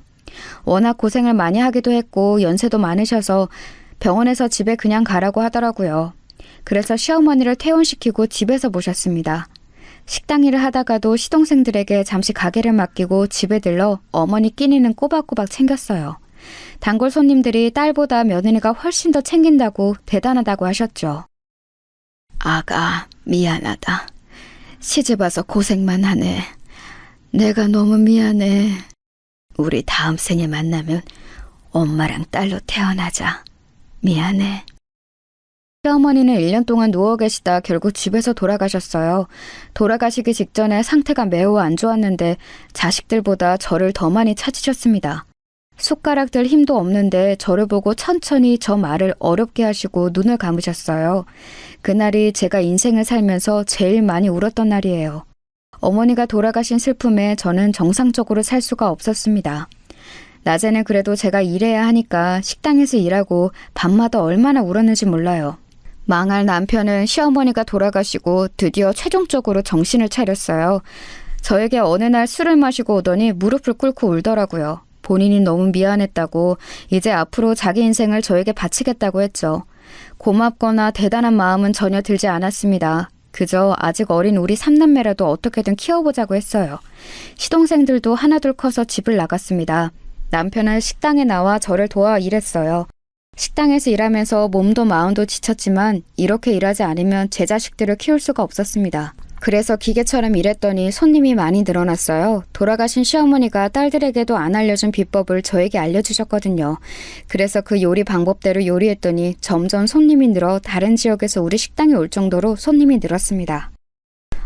워낙 고생을 많이 하기도 했고 연세도 많으셔서 병원에서 집에 그냥 가라고 하더라고요. 그래서 시어머니를 퇴원시키고 집에서 모셨습니다. 식당 일을 하다가도 시동생들에게 잠시 가게를 맡기고 집에 들러 어머니 끼니는 꼬박꼬박 챙겼어요. 단골 손님들이 딸보다 며느리가 훨씬 더 챙긴다고 대단하다고 하셨죠. 아가, 미안하다. 시집와서 고생만 하네. 내가 너무 미안해. 우리 다음 생에 만나면 엄마랑 딸로 태어나자. 미안해. 시어머니는 1년 동안 누워 계시다 결국 집에서 돌아가셨어요. 돌아가시기 직전에 상태가 매우 안 좋았는데 자식들보다 저를 더 많이 찾으셨습니다. 숟가락들 힘도 없는데 저를 보고 천천히 저 말을 어렵게 하시고 눈을 감으셨어요. 그날이 제가 인생을 살면서 제일 많이 울었던 날이에요. 어머니가 돌아가신 슬픔에 저는 정상적으로 살 수가 없었습니다. 낮에는 그래도 제가 일해야 하니까 식당에서 일하고 밤마다 얼마나 울었는지 몰라요. 망할 남편은 시어머니가 돌아가시고 드디어 최종적으로 정신을 차렸어요. 저에게 어느 날 술을 마시고 오더니 무릎을 꿇고 울더라고요. 본인이 너무 미안했다고 이제 앞으로 자기 인생을 저에게 바치겠다고 했죠. 고맙거나 대단한 마음은 전혀 들지 않았습니다. 그저 아직 어린 우리 삼남매라도 어떻게든 키워보자고 했어요. 시동생들도 하나둘 커서 집을 나갔습니다. 남편은 식당에 나와 저를 도와 일했어요. 식당에서 일하면서 몸도 마음도 지쳤지만 이렇게 일하지 않으면 제 자식들을 키울 수가 없었습니다. 그래서 기계처럼 일했더니 손님이 많이 늘어났어요. 돌아가신 시어머니가 딸들에게도 안 알려준 비법을 저에게 알려주셨거든요. 그래서 그 요리 방법대로 요리했더니 점점 손님이 늘어 다른 지역에서 우리 식당에 올 정도로 손님이 늘었습니다.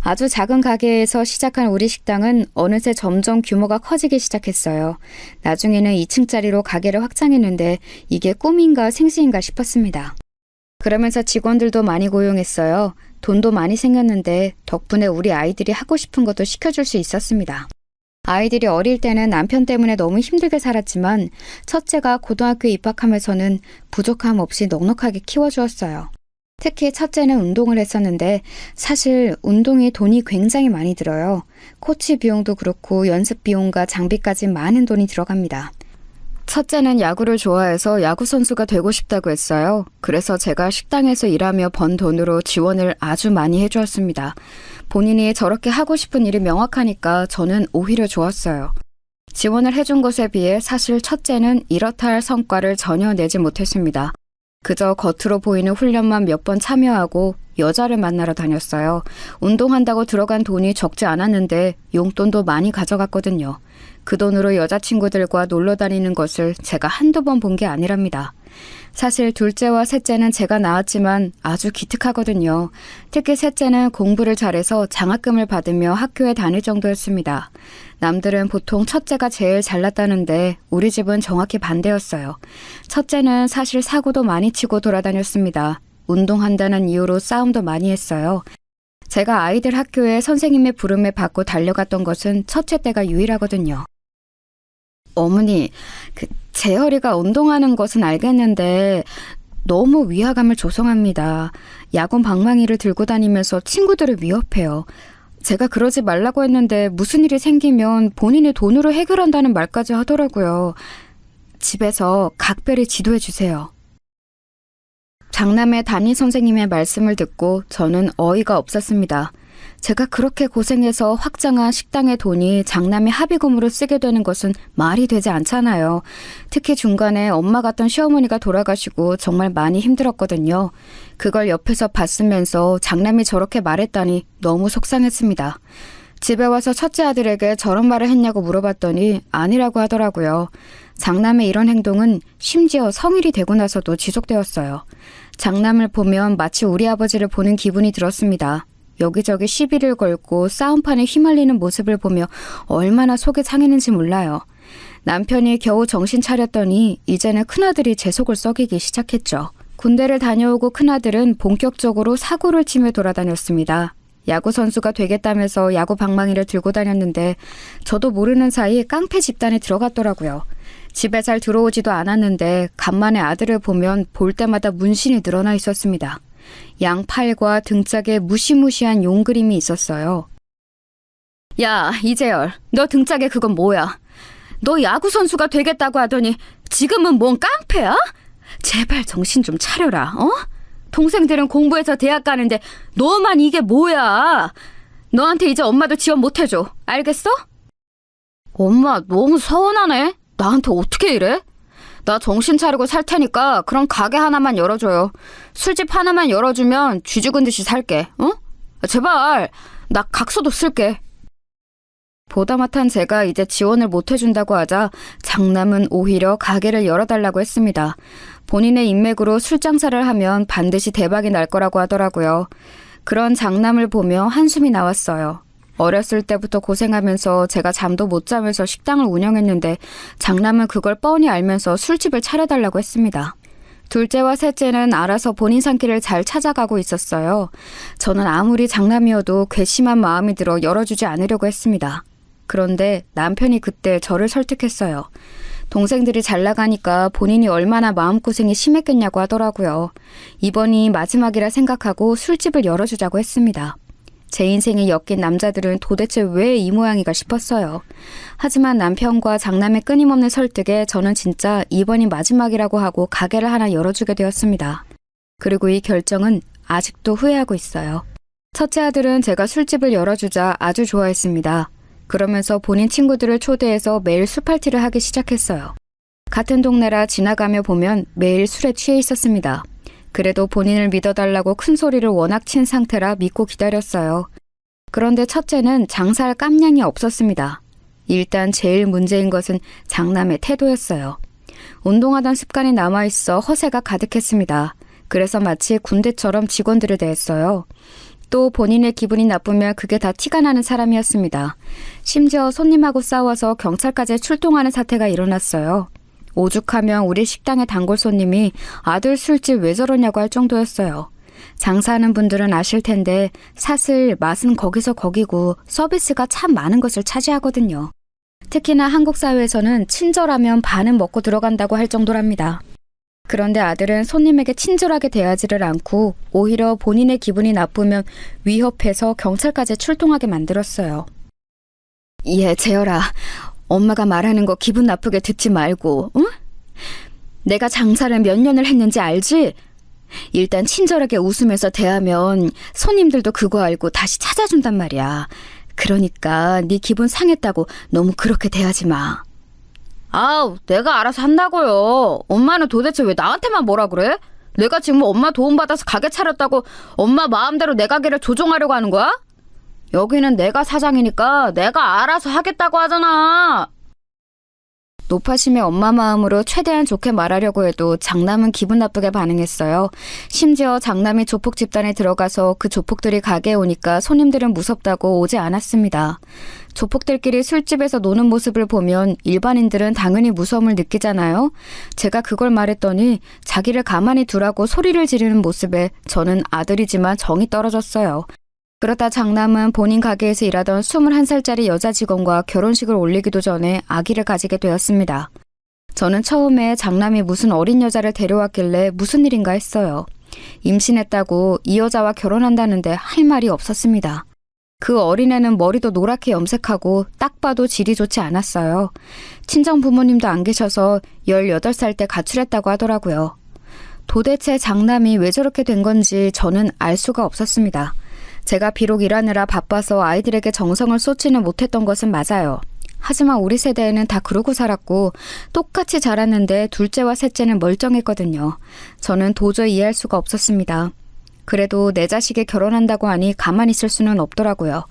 아주 작은 가게에서 시작한 우리 식당은 어느새 점점 규모가 커지기 시작했어요. 나중에는 2층짜리로 가게를 확장했는데 이게 꿈인가 생시인가 싶었습니다. 그러면서 직원들도 많이 고용했어요. 돈도 많이 생겼는데 덕분에 우리 아이들이 하고 싶은 것도 시켜줄 수 있었습니다. 아이들이 어릴 때는 남편 때문에 너무 힘들게 살았지만 첫째가 고등학교에 입학하면서는 부족함 없이 넉넉하게 키워주었어요. 특히 첫째는 운동을 했었는데 사실 운동이 돈이 굉장히 많이 들어요. 코치 비용도 그렇고 연습 비용과 장비까지 많은 돈이 들어갑니다. 첫째는 야구를 좋아해서 야구선수가 되고 싶다고 했어요. 그래서 제가 식당에서 일하며 번 돈으로 지원을 아주 많이 해주었습니다. 본인이 저렇게 하고 싶은 일이 명확하니까 저는 오히려 좋았어요. 지원을 해준 것에 비해 사실 첫째는 이렇다 할 성과를 전혀 내지 못했습니다. 그저 겉으로 보이는 훈련만 몇 번 참여하고 여자를 만나러 다녔어요. 운동한다고 들어간 돈이 적지 않았는데 용돈도 많이 가져갔거든요. 그 돈으로 여자친구들과 놀러 다니는 것을 제가 한두 번 본 게 아니랍니다. 사실 둘째와 셋째는 제가 낳았지만 아주 기특하거든요. 특히 셋째는 공부를 잘해서 장학금을 받으며 학교에 다닐 정도였습니다. 남들은 보통 첫째가 제일 잘났다는데 우리 집은 정확히 반대였어요. 첫째는 사실 사고도 많이 치고 돌아다녔습니다. 운동한다는 이유로 싸움도 많이 했어요. 제가 아이들 학교에 선생님의 부름에 받고 달려갔던 것은 첫째 때가 유일하거든요. 어머니, 재열이가 운동하는 것은 알겠는데 너무 위화감을 조성합니다. 야구 방망이를 들고 다니면서 친구들을 위협해요. 제가 그러지 말라고 했는데 무슨 일이 생기면 본인의 돈으로 해결한다는 말까지 하더라고요. 집에서 각별히 지도해 주세요. 장남의 담임 선생님의 말씀을 듣고 저는 어이가 없었습니다. 제가 그렇게 고생해서 확장한 식당의 돈이 장남의 합의금으로 쓰게 되는 것은 말이 되지 않잖아요. 특히 중간에 엄마 같던 시어머니가 돌아가시고 정말 많이 힘들었거든요. 그걸 옆에서 봤으면서 장남이 저렇게 말했다니 너무 속상했습니다. 집에 와서 첫째 아들에게 저런 말을 했냐고 물어봤더니 아니라고 하더라고요. 장남의 이런 행동은 심지어 성일이 되고 나서도 지속되었어요. 장남을 보면 마치 우리 아버지를 보는 기분이 들었습니다. 여기저기 시비를 걸고 싸움판에 휘말리는 모습을 보며 얼마나 속이 상했는지 몰라요. 남편이 겨우 정신 차렸더니 이제는 큰아들이 제 속을 썩이기 시작했죠. 군대를 다녀오고 큰아들은 본격적으로 사고를 치며 돌아다녔습니다. 야구선수가 되겠다면서 야구 방망이를 들고 다녔는데 저도 모르는 사이 깡패 집단에 들어갔더라고요. 집에 잘 들어오지도 않았는데 간만에 아들을 보면 볼 때마다 문신이 늘어나 있었습니다. 양팔과 등짝에 무시무시한 용 그림이 있었어요. 야, 이재열, 너 등짝에 그건 뭐야? 너 야구선수가 되겠다고 하더니 지금은 뭔 깡패야? 제발 정신 좀 차려라, 어? 동생들은 공부해서 대학 가는데 너만 이게 뭐야? 너한테 이제 엄마도 지원 못 해줘. 알겠어? 엄마 너무 서운하네. 나한테 어떻게 이래? 나 정신 차리고 살 테니까 그럼 가게 하나만 열어줘요. 술집 하나만 열어주면 쥐 죽은 듯이 살게. 어? 제발. 나 각서도 쓸게. 보다못한 제가 이제 지원을 못 해준다고 하자 장남은 오히려 가게를 열어달라고 했습니다. 본인의 인맥으로 술 장사를 하면 반드시 대박이 날 거라고 하더라고요. 그런 장남을 보며 한숨이 나왔어요. 어렸을 때부터 고생하면서 제가 잠도 못 자면서 식당을 운영했는데 장남은 그걸 뻔히 알면서 술집을 차려달라고 했습니다. 둘째와 셋째는 알아서 본인 산길을 잘 찾아가고 있었어요. 저는 아무리 장남이어도 괘씸한 마음이 들어 열어주지 않으려고 했습니다. 그런데 남편이 그때 저를 설득했어요. 동생들이 잘 나가니까 본인이 얼마나 마음고생이 심했겠냐고 하더라고요. 이번이 마지막이라 생각하고 술집을 열어주자고 했습니다. 제 인생에 엮인 남자들은 도대체 왜 이 모양이가 싶었어요. 하지만 남편과 장남의 끊임없는 설득에 저는 진짜 이번이 마지막이라고 하고 가게를 하나 열어주게 되었습니다. 그리고 이 결정은 아직도 후회하고 있어요. 첫째 아들은 제가 술집을 열어주자 아주 좋아했습니다. 그러면서 본인 친구들을 초대해서 매일 술 파티를 하기 시작했어요. 같은 동네라 지나가며 보면 매일 술에 취해 있었습니다. 그래도 본인을 믿어달라고 큰 소리를 워낙 친 상태라 믿고 기다렸어요. 그런데 첫째는 장사할 깜냥이 없었습니다. 일단 제일 문제인 것은 장남의 태도였어요. 운동하던 습관이 남아있어 허세가 가득했습니다. 그래서 마치 군대처럼 직원들을 대했어요. 또 본인의 기분이 나쁘면 그게 다 티가 나는 사람이었습니다. 심지어 손님하고 싸워서 경찰까지 출동하는 사태가 일어났어요. 오죽하면 우리 식당의 단골 손님이 아들 술집 왜 저러냐고 할 정도였어요. 장사하는 분들은 아실 텐데 사실 맛은 거기서 거기고 서비스가 참 많은 것을 차지하거든요. 특히나 한국 사회에서는 친절하면 반은 먹고 들어간다고 할 정도랍니다. 그런데 아들은 손님에게 친절하게 대하지를 않고 오히려 본인의 기분이 나쁘면 위협해서 경찰까지 출동하게 만들었어요. 예, 재열아. 엄마가 말하는 거 기분 나쁘게 듣지 말고, 응? 내가 장사를 몇 년을 했는지 알지? 일단 친절하게 웃으면서 대하면 손님들도 그거 알고 다시 찾아준단 말이야. 그러니까 네 기분 상했다고 너무 그렇게 대하지 마. 아우, 내가 알아서 한다고요. 엄마는 도대체 왜 나한테만 뭐라 그래? 내가 지금 엄마 도움받아서 가게 차렸다고 엄마 마음대로 내 가게를 조종하려고 하는 거야? 여기는 내가 사장이니까 내가 알아서 하겠다고 하잖아. 높아심의 엄마 마음으로 최대한 좋게 말하려고 해도 장남은 기분 나쁘게 반응했어요. 심지어 장남이 조폭 집단에 들어가서 그 조폭들이 가게에 오니까 손님들은 무섭다고 오지 않았습니다. 조폭들끼리 술집에서 노는 모습을 보면 일반인들은 당연히 무서움을 느끼잖아요. 제가 그걸 말했더니 자기를 가만히 두라고 소리를 지르는 모습에 저는 아들이지만 정이 떨어졌어요. 그러다 장남은 본인 가게에서 일하던 21살짜리 여자 직원과 결혼식을 올리기도 전에 아기를 가지게 되었습니다. 저는 처음에 장남이 무슨 어린 여자를 데려왔길래 무슨 일인가 했어요. 임신했다고 이 여자와 결혼한다는데 할 말이 없었습니다. 그 어린애는 머리도 노랗게 염색하고 딱 봐도 질이 좋지 않았어요. 친정 부모님도 안 계셔서 18살 때 가출했다고 하더라고요. 도대체 장남이 왜 저렇게 된 건지 저는 알 수가 없었습니다. 제가 비록 일하느라 바빠서 아이들에게 정성을 쏟지는 못했던 것은 맞아요. 하지만 우리 세대에는 다 그러고 살았고 똑같이 자랐는데 둘째와 셋째는 멀쩡했거든요. 저는 도저히 이해할 수가 없었습니다. 그래도 내 자식이 결혼한다고 하니 가만히 있을 수는 없더라고요.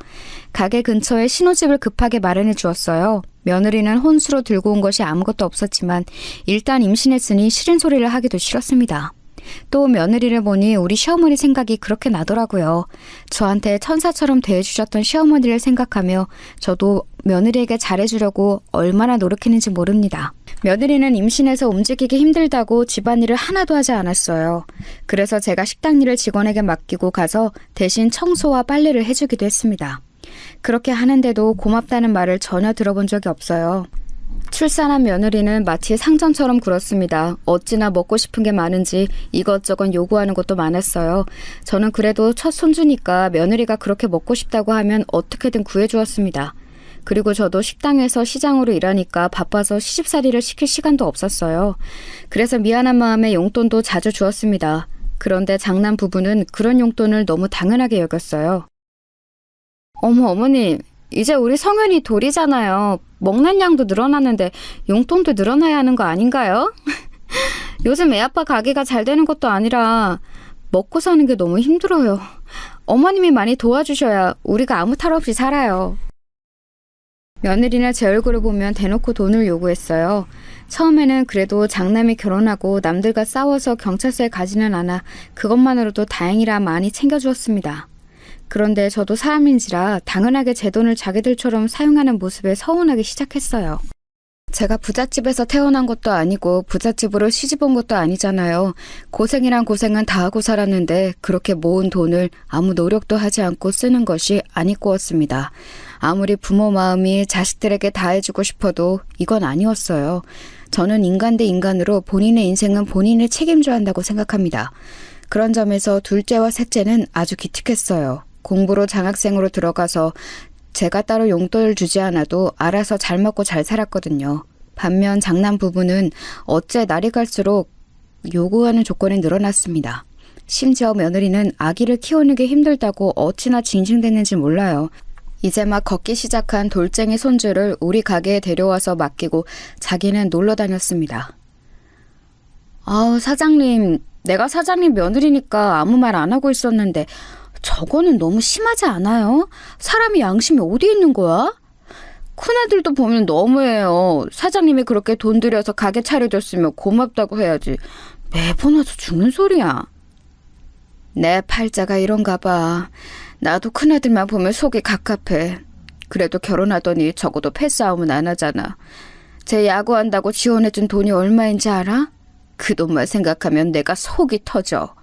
가게 근처에 신혼집을 급하게 마련해 주었어요. 며느리는 혼수로 들고 온 것이 아무것도 없었지만 일단 임신했으니 싫은 소리를 하기도 싫었습니다. 또 며느리를 보니 우리 시어머니 생각이 그렇게 나더라고요. 저한테 천사처럼 대해주셨던 시어머니를 생각하며 저도 며느리에게 잘해주려고 얼마나 노력했는지 모릅니다. 며느리는 임신해서 움직이기 힘들다고 집안일을 하나도 하지 않았어요. 그래서 제가 식당 일을 직원에게 맡기고 가서 대신 청소와 빨래를 해주기도 했습니다. 그렇게 하는데도 고맙다는 말을 전혀 들어본 적이 없어요. 출산한 며느리는 마치 상전처럼 굴었습니다. 어찌나 먹고 싶은 게 많은지 이것저것 요구하는 것도 많았어요. 저는 그래도 첫 손주니까 며느리가 그렇게 먹고 싶다고 하면 어떻게든 구해주었습니다. 그리고 저도 식당에서 시장으로 일하니까 바빠서 시집살이를 시킬 시간도 없었어요. 그래서 미안한 마음에 용돈도 자주 주었습니다. 그런데 장남 부부는 그런 용돈을 너무 당연하게 여겼어요. 어머님, 이제 우리 성현이 돌이잖아요. 먹는 양도 늘어났는데 용돈도 늘어나야 하는 거 아닌가요? 요즘 애아빠 가게가 잘 되는 것도 아니라 먹고 사는 게 너무 힘들어요. 어머님이 많이 도와주셔야 우리가 아무 탈 없이 살아요. 며느리는 제 얼굴을 보면 대놓고 돈을 요구했어요. 처음에는 그래도 장남이 결혼하고 남들과 싸워서 경찰서에 가지는 않아 그것만으로도 다행이라 많이 챙겨주었습니다. 그런데 저도 사람인지라 당연하게 제 돈을 자기들처럼 사용하는 모습에 서운하기 시작했어요. 제가 부잣집에서 태어난 것도 아니고 부잣집으로 시집온 것도 아니잖아요. 고생이란 고생은 다 하고 살았는데 그렇게 모은 돈을 아무 노력도 하지 않고 쓰는 것이 아니꼬였습니다. 아무리 부모 마음이 자식들에게 다 해주고 싶어도 이건 아니었어요. 저는 인간 대 인간으로 본인의 인생은 본인이 책임져야 한다고 생각합니다. 그런 점에서 둘째와 셋째는 아주 기특했어요. 공부로 장학생으로 들어가서 제가 따로 용돈을 주지 않아도 알아서 잘 먹고 잘 살았거든요. 반면 장남 부부는 어째 날이 갈수록 요구하는 조건이 늘어났습니다. 심지어 며느리는 아기를 키우는 게 힘들다고 어찌나 징징댔는지 몰라요. 이제 막 걷기 시작한 돌쟁이 손주를 우리 가게에 데려와서 맡기고 자기는 놀러 다녔습니다. 사장님, 내가 사장님 며느리니까 아무 말 안 하고 있었는데 저거는 너무 심하지 않아요? 사람이 양심이 어디 있는 거야? 큰아들도 보면 너무해요. 사장님이 그렇게 돈 들여서 가게 차려줬으면 고맙다고 해야지. 매번 와서 죽는 소리야. 내 팔자가 이런가 봐. 나도 큰아들만 보면 속이 갑갑해. 그래도 결혼하더니 적어도 패싸움은 안 하잖아. 쟤 야구한다고 지원해준 돈이 얼마인지 알아? 그 돈만 생각하면 내가 속이 터져.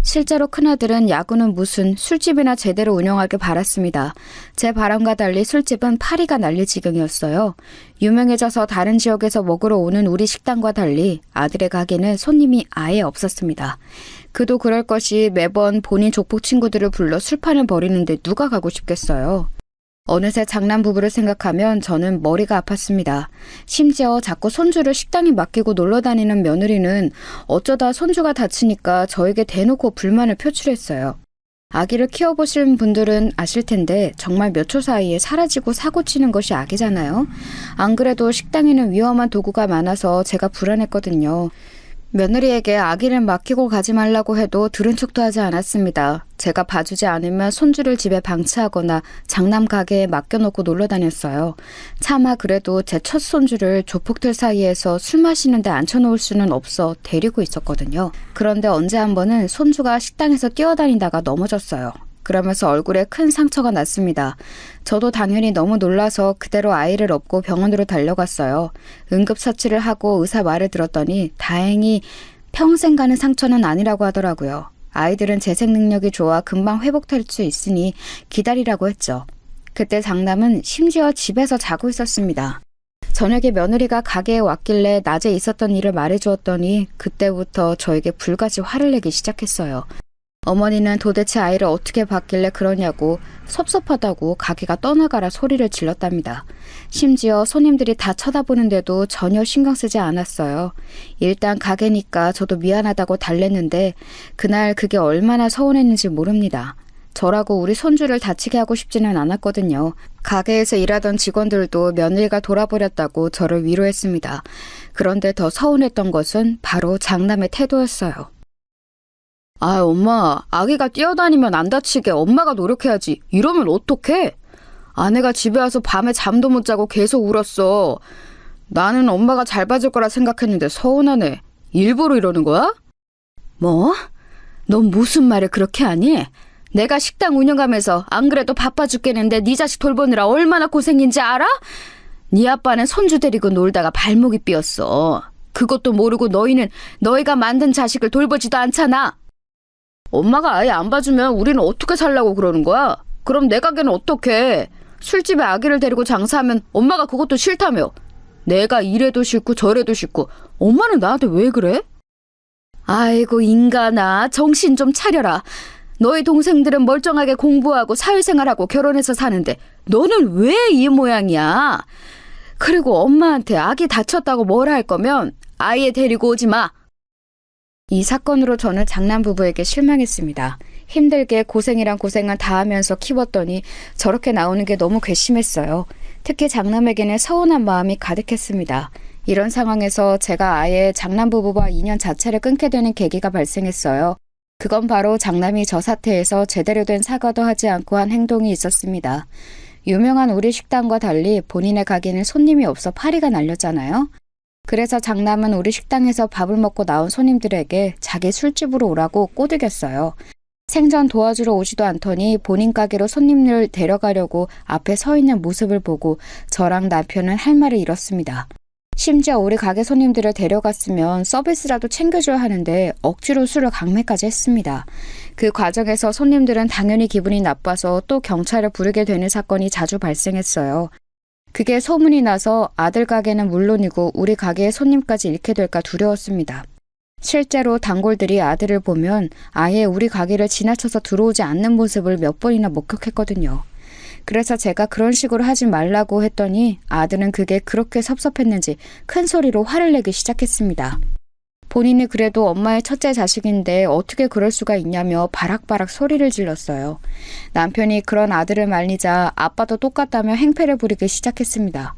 실제로 큰아들은 야구는 무슨 술집이나 제대로 운영하길 바랐습니다. 제 바람과 달리 술집은 파리가 날릴 지경이었어요. 유명해져서 다른 지역에서 먹으러 오는 우리 식당과 달리 아들의 가게는 손님이 아예 없었습니다. 그도 그럴 것이 매번 본인 족복 친구들을 불러 술판을 벌이는데 누가 가고 싶겠어요. 어느새 장남 부부를 생각하면 저는 머리가 아팠습니다. 심지어 자꾸 손주를 식당에 맡기고 놀러 다니는 며느리는 어쩌다 손주가 다치니까 저에게 대놓고 불만을 표출했어요. 아기를 키워보신 분들은 아실 텐데 정말 몇 초 사이에 사라지고 사고치는 것이 아기잖아요. 안 그래도 식당에는 위험한 도구가 많아서 제가 불안했거든요. 며느리에게 아기를 맡기고 가지 말라고 해도 들은 척도 하지 않았습니다. 제가 봐주지 않으면 손주를 집에 방치하거나 장남 가게에 맡겨놓고 놀러 다녔어요. 차마 그래도 제 첫 손주를 조폭들 사이에서 술 마시는데 앉혀놓을 수는 없어 데리고 있었거든요. 그런데 언제 한 번은 손주가 식당에서 뛰어다니다가 넘어졌어요. 그러면서 얼굴에 큰 상처가 났습니다. 저도 당연히 너무 놀라서 그대로 아이를 업고 병원으로 달려갔어요. 응급처치를 하고 의사 말을 들었더니 다행히 평생 가는 상처는 아니라고 하더라고요. 아이들은 재생 능력이 좋아 금방 회복될 수 있으니 기다리라고 했죠. 그때 장남은 심지어 집에서 자고 있었습니다. 저녁에 며느리가 가게에 왔길래 낮에 있었던 일을 말해주었더니 그때부터 저에게 불같이 화를 내기 시작했어요. 어머니는 도대체 아이를 어떻게 봤길래 그러냐고 섭섭하다고 가게가 떠나가라 소리를 질렀답니다. 심지어 손님들이 다 쳐다보는데도 전혀 신경 쓰지 않았어요. 일단 가게니까 저도 미안하다고 달랬는데 그날 그게 얼마나 서운했는지 모릅니다. 저라고 우리 손주를 다치게 하고 싶지는 않았거든요. 가게에서 일하던 직원들도 며느리가 돌아버렸다고 저를 위로했습니다. 그런데 더 서운했던 것은 바로 장남의 태도였어요. 아, 엄마, 아기가 뛰어다니면 안 다치게 엄마가 노력해야지. 이러면 어떡해? 아내가 집에 와서 밤에 잠도 못 자고 계속 울었어. 나는 엄마가 잘 봐줄 거라 생각했는데 서운하네. 일부러 이러는 거야? 뭐? 넌 무슨 말을 그렇게 하니? 내가 식당 운영하면서 안 그래도 바빠 죽겠는데 네 자식 돌보느라 얼마나 고생인지 알아? 네 아빠는 손주 데리고 놀다가 발목이 삐었어. 그것도 모르고 너희는 너희가 만든 자식을 돌보지도 않잖아. 엄마가 아예 안 봐주면 우리는 어떻게 살라고 그러는 거야? 그럼 내 가게는 어떡해? 술집에 아기를 데리고 장사하면 엄마가 그것도 싫다며. 내가 이래도 싫고 저래도 싫고 엄마는 나한테 왜 그래? 아이고 인간아, 정신 좀 차려라. 너희 동생들은 멀쩡하게 공부하고 사회생활하고 결혼해서 사는데 너는 왜 이 모양이야? 그리고 엄마한테 아기 다쳤다고 뭐라 할 거면 아예 데리고 오지 마. 이 사건으로 저는 장남 부부에게 실망했습니다. 힘들게 고생이란 고생을 다 하면서 키웠더니 저렇게 나오는 게 너무 괘씸했어요. 특히 장남에게는 서운한 마음이 가득했습니다. 이런 상황에서 제가 아예 장남 부부와 인연 자체를 끊게 되는 계기가 발생했어요. 그건 바로 장남이 저 사태에서 제대로 된 사과도 하지 않고 한 행동이 있었습니다. 유명한 우리 식당과 달리 본인의 가게는 손님이 없어 파리가 날렸잖아요. 그래서 장남은 우리 식당에서 밥을 먹고 나온 손님들에게 자기 술집으로 오라고 꼬드겼어요. 생전 도와주러 오지도 않더니 본인 가게로 손님을 데려가려고 앞에 서 있는 모습을 보고 저랑 남편은 할 말을 잃었습니다. 심지어 우리 가게 손님들을 데려갔으면 서비스라도 챙겨줘야 하는데 억지로 술을 강매까지 했습니다. 그 과정에서 손님들은 당연히 기분이 나빠서 또 경찰을 부르게 되는 사건이 자주 발생했어요. 그게 소문이 나서 아들 가게는 물론이고 우리 가게의 손님까지 잃게 될까 두려웠습니다. 실제로 단골들이 아들을 보면 아예 우리 가게를 지나쳐서 들어오지 않는 모습을 몇 번이나 목격했거든요. 그래서 제가 그런 식으로 하지 말라고 했더니 아들은 그게 그렇게 섭섭했는지 큰 소리로 화를 내기 시작했습니다. 본인이 그래도 엄마의 첫째 자식인데 어떻게 그럴 수가 있냐며 바락바락 소리를 질렀어요. 남편이 그런 아들을 말리자 아빠도 똑같다며 행패를 부리기 시작했습니다.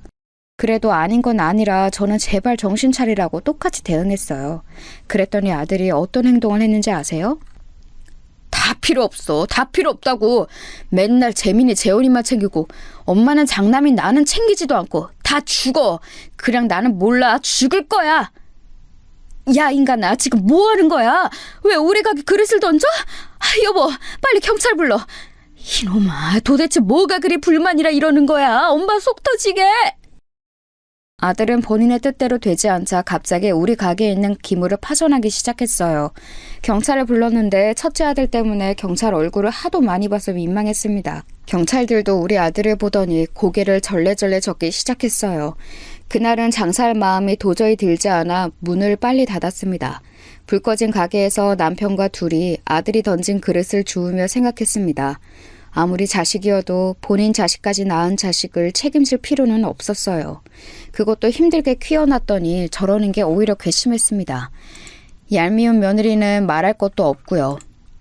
그래도 아닌 건 아니라 저는 제발 정신 차리라고 똑같이 대응했어요. 그랬더니 아들이 어떤 행동을 했는지 아세요? 다 필요 없어. 다 필요 없다고. 맨날 재민이 재훈이만 챙기고 엄마는 장남인 나는 챙기지도 않고 다 죽어. 그냥 나는 몰라. 죽을 거야. 야 인간아, 지금 뭐 하는 거야? 왜 우리 가게 그릇을 던져? 여보, 빨리 경찰 불러. 이놈아, 도대체 뭐가 그리 불만이라 이러는 거야? 엄마 속 터지게. 아들은 본인의 뜻대로 되지 않자 갑자기 우리 가게에 있는 기물을 파손하기 시작했어요. 경찰을 불렀는데 첫째 아들 때문에 경찰 얼굴을 하도 많이 봐서 민망했습니다. 경찰들도 우리 아들을 보더니 고개를 절레절레 젓기 시작했어요. 그날은 장사할 마음이 도저히 들지 않아 문을 빨리 닫았습니다. 불 꺼진 가게에서 남편과 둘이 아들이 던진 그릇을 주우며 생각했습니다. 아무리 자식이어도 본인 자식까지 낳은 자식을 책임질 필요는 없었어요. 그것도 힘들게 키워놨더니 저러는 게 오히려 괘씸했습니다. 얄미운 며느리는 말할 것도 없고요.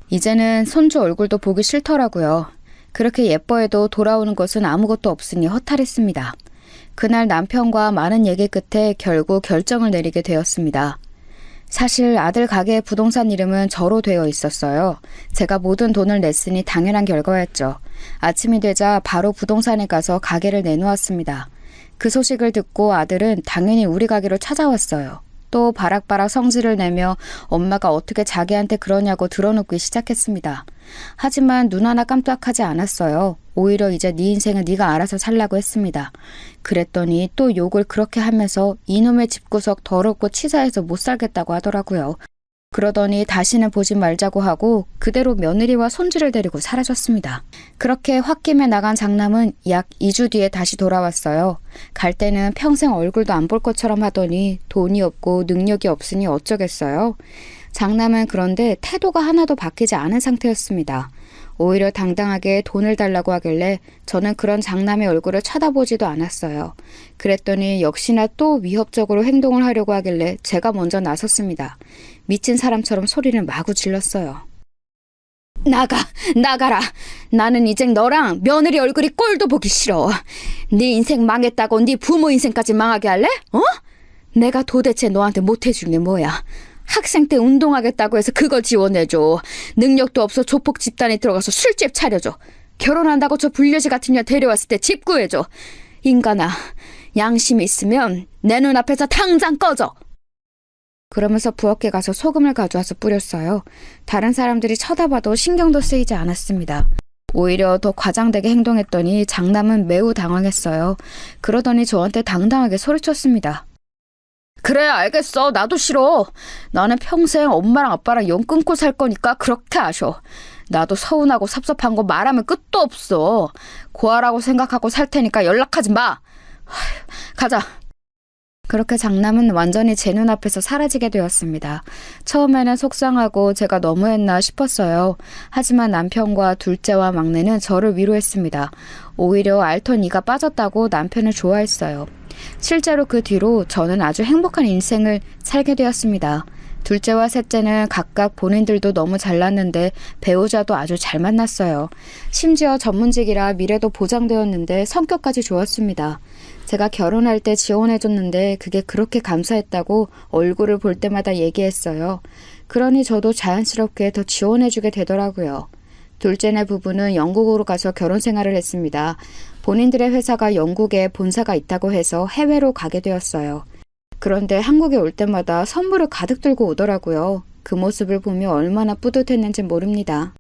이제는 손주 얼굴도 보기 싫더라고요. 그렇게 예뻐해도 돌아오는 것은 아무것도 없으니 허탈했습니다. 그날 남편과 많은 얘기 끝에 결국 결정을 내리게 되었습니다. 사실 아들 가게의 부동산 이름은 저로 되어 있었어요. 제가 모든 돈을 냈으니 당연한 결과였죠. 아침이 되자 바로 부동산에 가서 가게를 내놓았습니다. 그 소식을 듣고 아들은 당연히 우리 가게로 찾아왔어요. 또 바락바락 성질을 내며 엄마가 어떻게 자기한테 그러냐고 드러눕기 시작했습니다. 하지만 눈 하나 깜짝하지 않았어요. 오히려 이제 네 인생은 네가 알아서 살라고 했습니다. 그랬더니 또 욕을 그렇게 하면서 이놈의 집구석 더럽고 치사해서 못 살겠다고 하더라고요. 그러더니 다시는 보지 말자고 하고 그대로 며느리와 손주를 데리고 사라졌습니다. 그렇게 홧김에 나간 장남은 약 2주 뒤에 다시 돌아왔어요. 갈 때는 평생 얼굴도 안 볼 것처럼 하더니 돈이 없고 능력이 없으니 어쩌겠어요. 장남은 그런데 태도가 하나도 바뀌지 않은 상태였습니다. 오히려 당당하게 돈을 달라고 하길래 저는 그런 장남의 얼굴을 쳐다보지도 않았어요. 그랬더니 역시나 또 위협적으로 행동을 하려고 하길래 제가 먼저 나섰습니다. 미친 사람처럼 소리를 마구 질렀어요. 나가라. 나는 이젠 너랑 며느리 얼굴이 꼴도 보기 싫어. 네 인생 망했다고 네 부모 인생까지 망하게 할래? 내가 도대체 너한테 못해준 게 뭐야? 학생 때 운동하겠다고 해서 그거 지원해줘. 능력도 없어 조폭 집단에 들어가서 술집 차려줘. 결혼한다고 저 불려지 같은 년 데려왔을 때 집 구해줘. 인간아, 양심이 있으면 내 눈앞에서 당장 꺼져. 그러면서 부엌에 가서 소금을 가져와서 뿌렸어요. 다른 사람들이 쳐다봐도 신경도 쓰이지 않았습니다. 오히려 더 과장되게 행동했더니 장남은 매우 당황했어요. 그러더니 저한테 당당하게 소리쳤습니다. 그래, 알겠어. 나도 싫어. 나는 평생 엄마랑 아빠랑 연 끊고 살 거니까 그렇게 아셔. 나도 서운하고 섭섭한 거 말하면 끝도 없어. 고아라고 생각하고 살 테니까 연락하지 마. 가자. 그렇게 장남은 완전히 제 눈앞에서 사라지게 되었습니다. 처음에는 속상하고 제가 너무했나 싶었어요. 하지만 남편과 둘째와 막내는 저를 위로했습니다. 오히려 앓던 이가 빠졌다고 남편을 좋아했어요. 실제로 그 뒤로 저는 아주 행복한 인생을 살게 되었습니다. 둘째와 셋째는 각각 본인들도 너무 잘났는데 배우자도 아주 잘 만났어요. 심지어 전문직이라 미래도 보장되었는데 성격까지 좋았습니다. 제가 결혼할 때 지원해줬는데 그게 그렇게 감사했다고 얼굴을 볼 때마다 얘기했어요. 그러니 저도 자연스럽게 더 지원해주게 되더라고요. 둘째네 부부는 영국으로 가서 결혼 생활을 했습니다. 본인들의 회사가 영국에 본사가 있다고 해서 해외로 가게 되었어요. 그런데 한국에 올 때마다 선물을 가득 들고 오더라고요. 그 모습을 보며 얼마나 뿌듯했는지 모릅니다.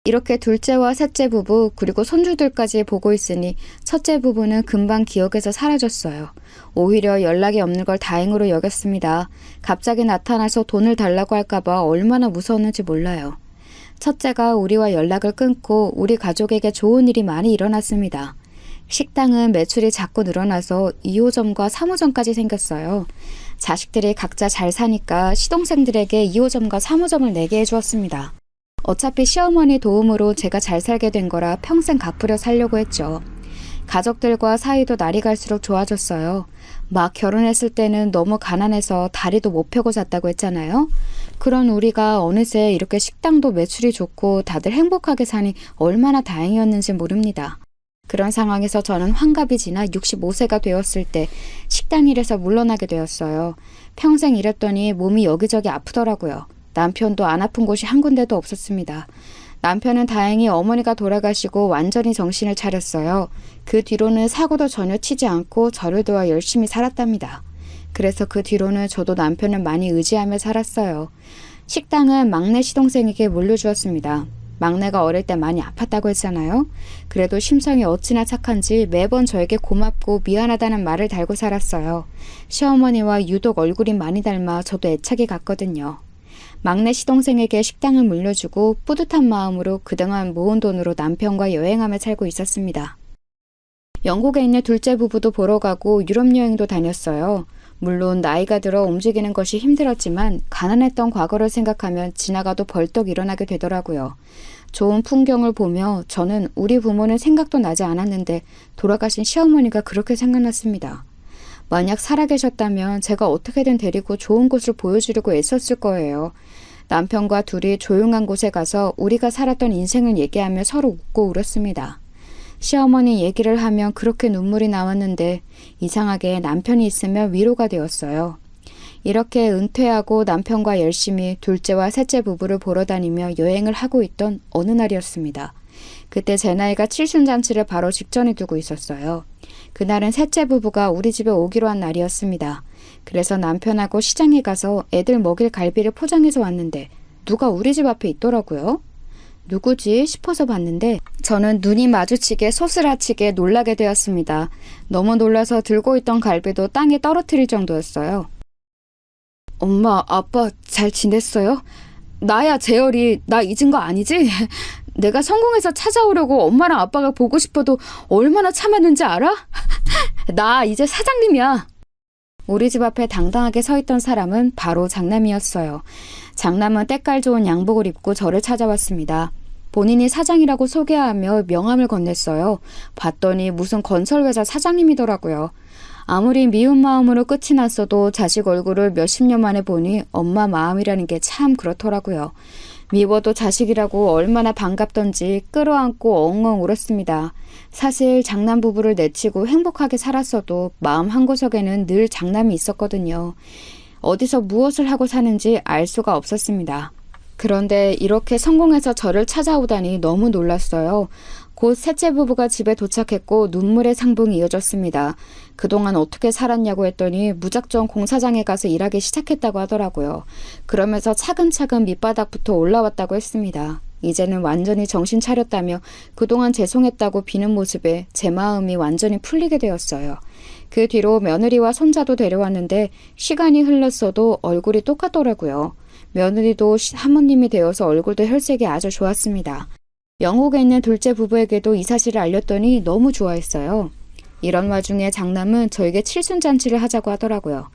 이렇게 둘째와 셋째 부부 그리고 손주들까지 보고 있으니 첫째 부부는 금방 기억에서 사라졌어요. 오히려 연락이 없는 걸 다행으로 여겼습니다. 갑자기 나타나서 돈을 달라고 할까봐 얼마나 무서웠는지 몰라요. 첫째가 우리와 연락을 끊고 우리 가족에게 좋은 일이 많이 일어났습니다. 식당은 매출이 자꾸 늘어나서 2호점과 3호점까지 생겼어요. 자식들이 각자 잘 사니까 시동생들에게 2호점과 3호점을 내게 해주었습니다. 어차피 시어머니 도움으로 제가 잘 살게 된 거라 평생 갚으려 살려고 했죠. 가족들과 사이도 날이 갈수록 좋아졌어요. 막 결혼했을 때는 너무 가난해서 다리도 못 펴고 잤다고 했잖아요. 그런 우리가 어느새 이렇게 식당도 매출이 좋고 다들 행복하게 사니 얼마나 다행이었는지 모릅니다. 그런 상황에서 저는 환갑이 지나 65세가 되었을 때 식당 일에서 물러나게 되었어요. 평생 일했더니 몸이 여기저기 아프더라고요. 남편도 안 아픈 곳이 한 군데도 없었습니다. 남편은 다행히 어머니가 돌아가시고 완전히 정신을 차렸어요. 그 뒤로는 사고도 전혀 치지 않고 저를 도와 열심히 살았답니다. 그래서 그 뒤로는 저도 남편을 많이 의지하며 살았어요. 식당은 막내 시동생에게 물려주었습니다. 막내가 어릴 때 많이 아팠다고 했잖아요. 그래도 심성이 어찌나 착한지 매번 저에게 고맙고 미안하다는 말을 달고 살았어요. 시어머니와 유독 얼굴이 많이 닮아 저도 애착이 갔거든요. 막내 시동생에게 식당을 물려주고 뿌듯한 마음으로 그동안 모은 돈으로 남편과 여행하며 살고 있었습니다. 영국에 있는 둘째 부부도 보러 가고 유럽 여행도 다녔어요. 물론 나이가 들어 움직이는 것이 힘들었지만 가난했던 과거를 생각하면 지나가도 벌떡 일어나게 되더라고요. 좋은 풍경을 보며 저는 우리 부모는 생각도 나지 않았는데 돌아가신 시어머니가 그렇게 생각났습니다. 만약 살아계셨다면 제가 어떻게든 데리고 좋은 곳을 보여주려고 애썼을 거예요. 남편과 둘이 조용한 곳에 가서 우리가 살았던 인생을 얘기하며 서로 웃고 울었습니다. 시어머니 얘기를 하면 그렇게 눈물이 나왔는데 이상하게 남편이 있으면 위로가 되었어요. 이렇게 은퇴하고 남편과 열심히 둘째와 셋째 부부를 보러 다니며 여행을 하고 있던 어느 날이었습니다. 그때 제 나이가 칠순잔치를 바로 직전에 두고 있었어요. 그날은 셋째 부부가 우리 집에 오기로 한 날이었습니다. 그래서 남편하고 시장에 가서 애들 먹일 갈비를 포장해서 왔는데 누가 우리 집 앞에 있더라고요. 누구지 싶어서 봤는데 저는 눈이 마주치게 소스라치게 놀라게 되었습니다. 너무 놀라서 들고 있던 갈비도 땅에 떨어뜨릴 정도였어요. 엄마, 아빠 잘 지냈어요? 나야 재열이, 나 잊은 거 아니지? 내가 성공해서 찾아오려고 엄마랑 아빠가 보고 싶어도 얼마나 참았는지 알아? 나 이제 사장님이야. 우리 집 앞에 당당하게 서 있던 사람은 바로 장남이었어요. 장남은 때깔 좋은 양복을 입고 저를 찾아왔습니다. 본인이 사장이라고 소개하며 명함을 건넸어요. 봤더니 무슨 건설회사 사장님이더라고요. 아무리 미운 마음으로 끝이 났어도 자식 얼굴을 몇십 년 만에 보니 엄마 마음이라는 게 참 그렇더라고요. 미워도 자식이라고 얼마나 반갑던지 끌어안고 엉엉 울었습니다. 사실 장남 부부를 내치고 행복하게 살았어도 마음 한구석에는 늘 장남이 있었거든요. 어디서 무엇을 하고 사는지 알 수가 없었습니다. 그런데 이렇게 성공해서 저를 찾아오다니 너무 놀랐어요. 곧 셋째 부부가 집에 도착했고 눈물의 상봉이 이어졌습니다. 그동안 어떻게 살았냐고 했더니 무작정 공사장에 가서 일하기 시작했다고 하더라고요. 그러면서 차근차근 밑바닥부터 올라왔다고 했습니다. 이제는 완전히 정신 차렸다며 그동안 죄송했다고 비는 모습에 제 마음이 완전히 풀리게 되었어요. 그 뒤로 며느리와 손자도 데려왔는데 시간이 흘렀어도 얼굴이 똑같더라고요. 며느리도 사모님이 되어서 얼굴도 혈색이 아주 좋았습니다. 영국에 있는 둘째 부부에게도 이 사실을 알렸더니 너무 좋아했어요. 이런 와중에 장남은 저에게 칠순잔치를 하자고 하더라고요.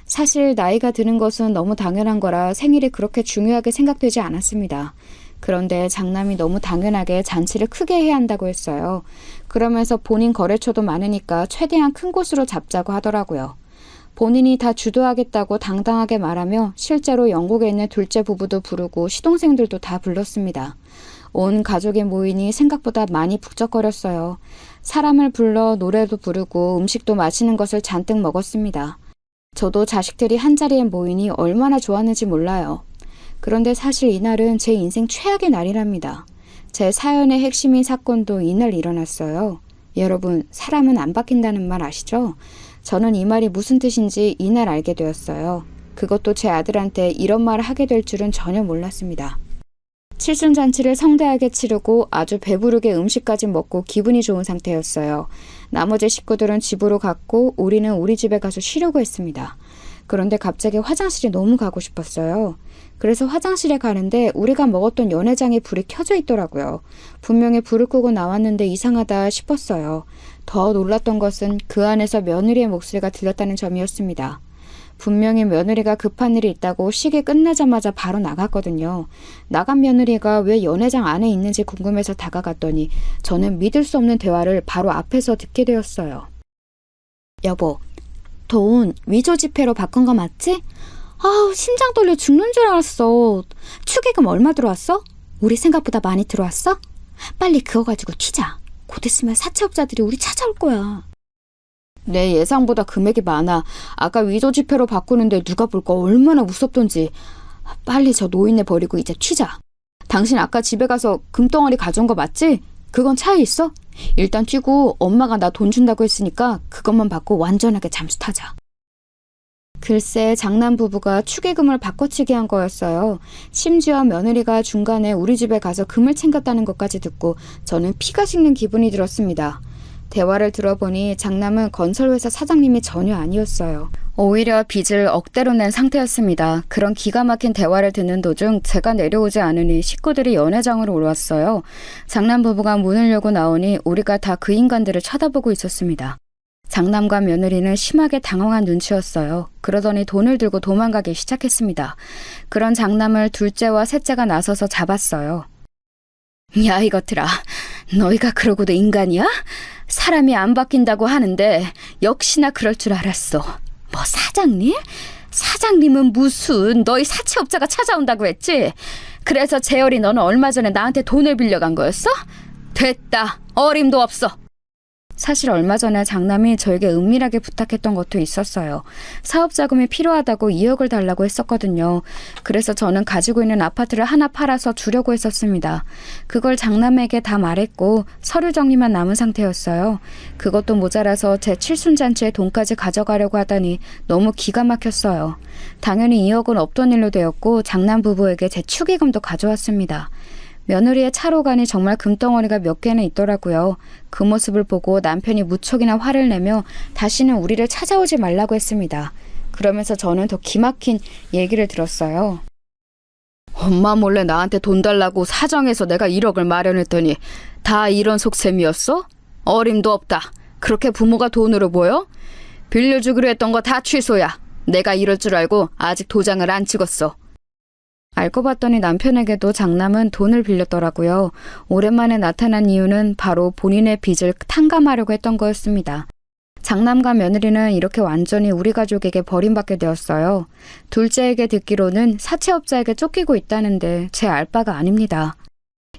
사실 나이가 드는 것은 너무 당연한 거라 생일이 그렇게 중요하게 생각되지 않았습니다. 그런데 장남이 너무 당연하게 잔치를 크게 해야 한다고 했어요. 그러면서 본인 거래처도 많으니까 최대한 큰 곳으로 잡자고 하더라고요. 본인이 다 주도하겠다고 당당하게 말하며 실제로 영국에 있는 둘째 부부도 부르고 시동생들도 다 불렀습니다. 온 가족이 모이니 생각보다 많이 북적거렸어요. 사람을 불러 노래도 부르고 음식도 맛있는 것을 잔뜩 먹었습니다. 저도 자식들이 한자리에 모이니 얼마나 좋았는지 몰라요. 그런데 사실 이날은 제 인생 최악의 날이랍니다. 제 사연의 핵심인 사건도 이날 일어났어요. 여러분, 사람은 안 바뀐다는 말 아시죠? 저는 이 말이 무슨 뜻인지 이날 알게 되었어요. 그것도 제 아들한테 이런 말을 하게 될 줄은 전혀 몰랐습니다. 칠순잔치를 성대하게 치르고 아주 배부르게 음식까지 먹고 기분이 좋은 상태였어요. 나머지 식구들은 집으로 갔고 우리는 우리 집에 가서 쉬려고 했습니다. 그런데 갑자기 화장실이 너무 가고 싶었어요. 그래서 화장실에 가는데 우리가 먹었던 연회장에 불이 켜져 있더라고요. 분명히 불을 끄고 나왔는데 이상하다 싶었어요. 더 놀랐던 것은 그 안에서 며느리의 목소리가 들렸다는 점이었습니다. 분명히 며느리가 급한 일이 있다고 시계 끝나자마자 바로 나갔거든요. 나간 며느리가 왜 연회장 안에 있는지 궁금해서 다가갔더니 저는 믿을 수 없는 대화를 바로 앞에서 듣게 되었어요. 여보, 돈 위조 지폐로 바꾼 거 맞지? 아우, 심장 떨려 죽는 줄 알았어. 축의금 얼마 들어왔어? 우리 생각보다 많이 들어왔어? 빨리 그거 가지고 튀자. 곧 있으면 사채업자들이 우리 찾아올 거야. 내 예상보다 금액이 많아. 아까 위조 지폐로 바꾸는데 누가 볼까 얼마나 무섭던지. 빨리 저 노인네 버리고 이제 튀자. 당신 아까 집에 가서 금덩어리 가져온 거 맞지? 그건 차에 있어? 일단 튀고 엄마가 나 돈 준다고 했으니까 그것만 받고 완전하게 잠수 타자. 글쎄, 장남 부부가 축의금을 바꿔치기 한 거였어요. 심지어 며느리가 중간에 우리 집에 가서 금을 챙겼다는 것까지 듣고 저는 피가 식는 기분이 들었습니다. 대화를 들어보니 장남은 건설회사 사장님이 전혀 아니었어요. 오히려 빚을 억대로 낸 상태였습니다. 그런 기가 막힌 대화를 듣는 도중 제가 내려오지 않으니 식구들이 연회장으로 올라왔어요. 장남 부부가 문을 열고 나오니 우리가 다 그 인간들을 쳐다보고 있었습니다. 장남과 며느리는 심하게 당황한 눈치였어요. 그러더니 돈을 들고 도망가기 시작했습니다. 그런 장남을 둘째와 셋째가 나서서 잡았어요. 야, 이것들아, 너희가 그러고도 인간이야? 사람이 안 바뀐다고 하는데 역시나 그럴 줄 알았어. 뭐 사장님? 사장님은 무슨, 너희 사채업자가 찾아온다고 했지? 그래서 재열이 너는 얼마 전에 나한테 돈을 빌려간 거였어? 됐다, 어림도 없어. 사실 얼마 전에 장남이 저에게 은밀하게 부탁했던 것도 있었어요. 사업 자금이 필요하다고 2억을 달라고 했었거든요. 그래서 저는 가지고 있는 아파트를 하나 팔아서 주려고 했었습니다. 그걸 장남에게 다 말했고 서류 정리만 남은 상태였어요. 그것도 모자라서 제 칠순잔치에 돈까지 가져가려고 하다니 너무 기가 막혔어요. 당연히 2억은 없던 일로 되었고 장남 부부에게 제 축의금도 가져왔습니다. 며느리의 차로간이 정말 금덩어리가 몇 개는 있더라고요. 그 모습을 보고 남편이 무척이나 화를 내며 다시는 우리를 찾아오지 말라고 했습니다. 그러면서 저는 더 기막힌 얘기를 들었어요. 엄마 몰래 나한테 돈 달라고 사정해서 내가 1억을 마련했더니 다 이런 속셈이었어? 어림도 없다. 그렇게 부모가 돈으로 보여? 빌려주기로 했던 거 다 취소야. 내가 이럴 줄 알고 아직 도장을 안 찍었어. 알고 봤더니 남편에게도 장남은 돈을 빌렸더라고요. 오랜만에 나타난 이유는 바로 본인의 빚을 탕감하려고 했던 거였습니다. 장남과 며느리는 이렇게 완전히 우리 가족에게 버림받게 되었어요. 둘째에게 듣기로는 사채업자에게 쫓기고 있다는데 제 알바가 아닙니다.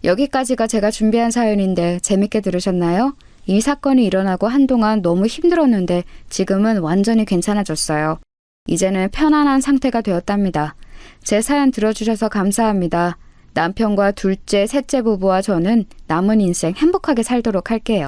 여기까지가 제가 준비한 사연인데 재밌게 들으셨나요? 이 사건이 일어나고 한동안 너무 힘들었는데 지금은 완전히 괜찮아졌어요. 이제는 편안한 상태가 되었답니다. 제 사연 들어주셔서 감사합니다. 남편과 둘째, 셋째 부부와 저는 남은 인생 행복하게 살도록 할게요.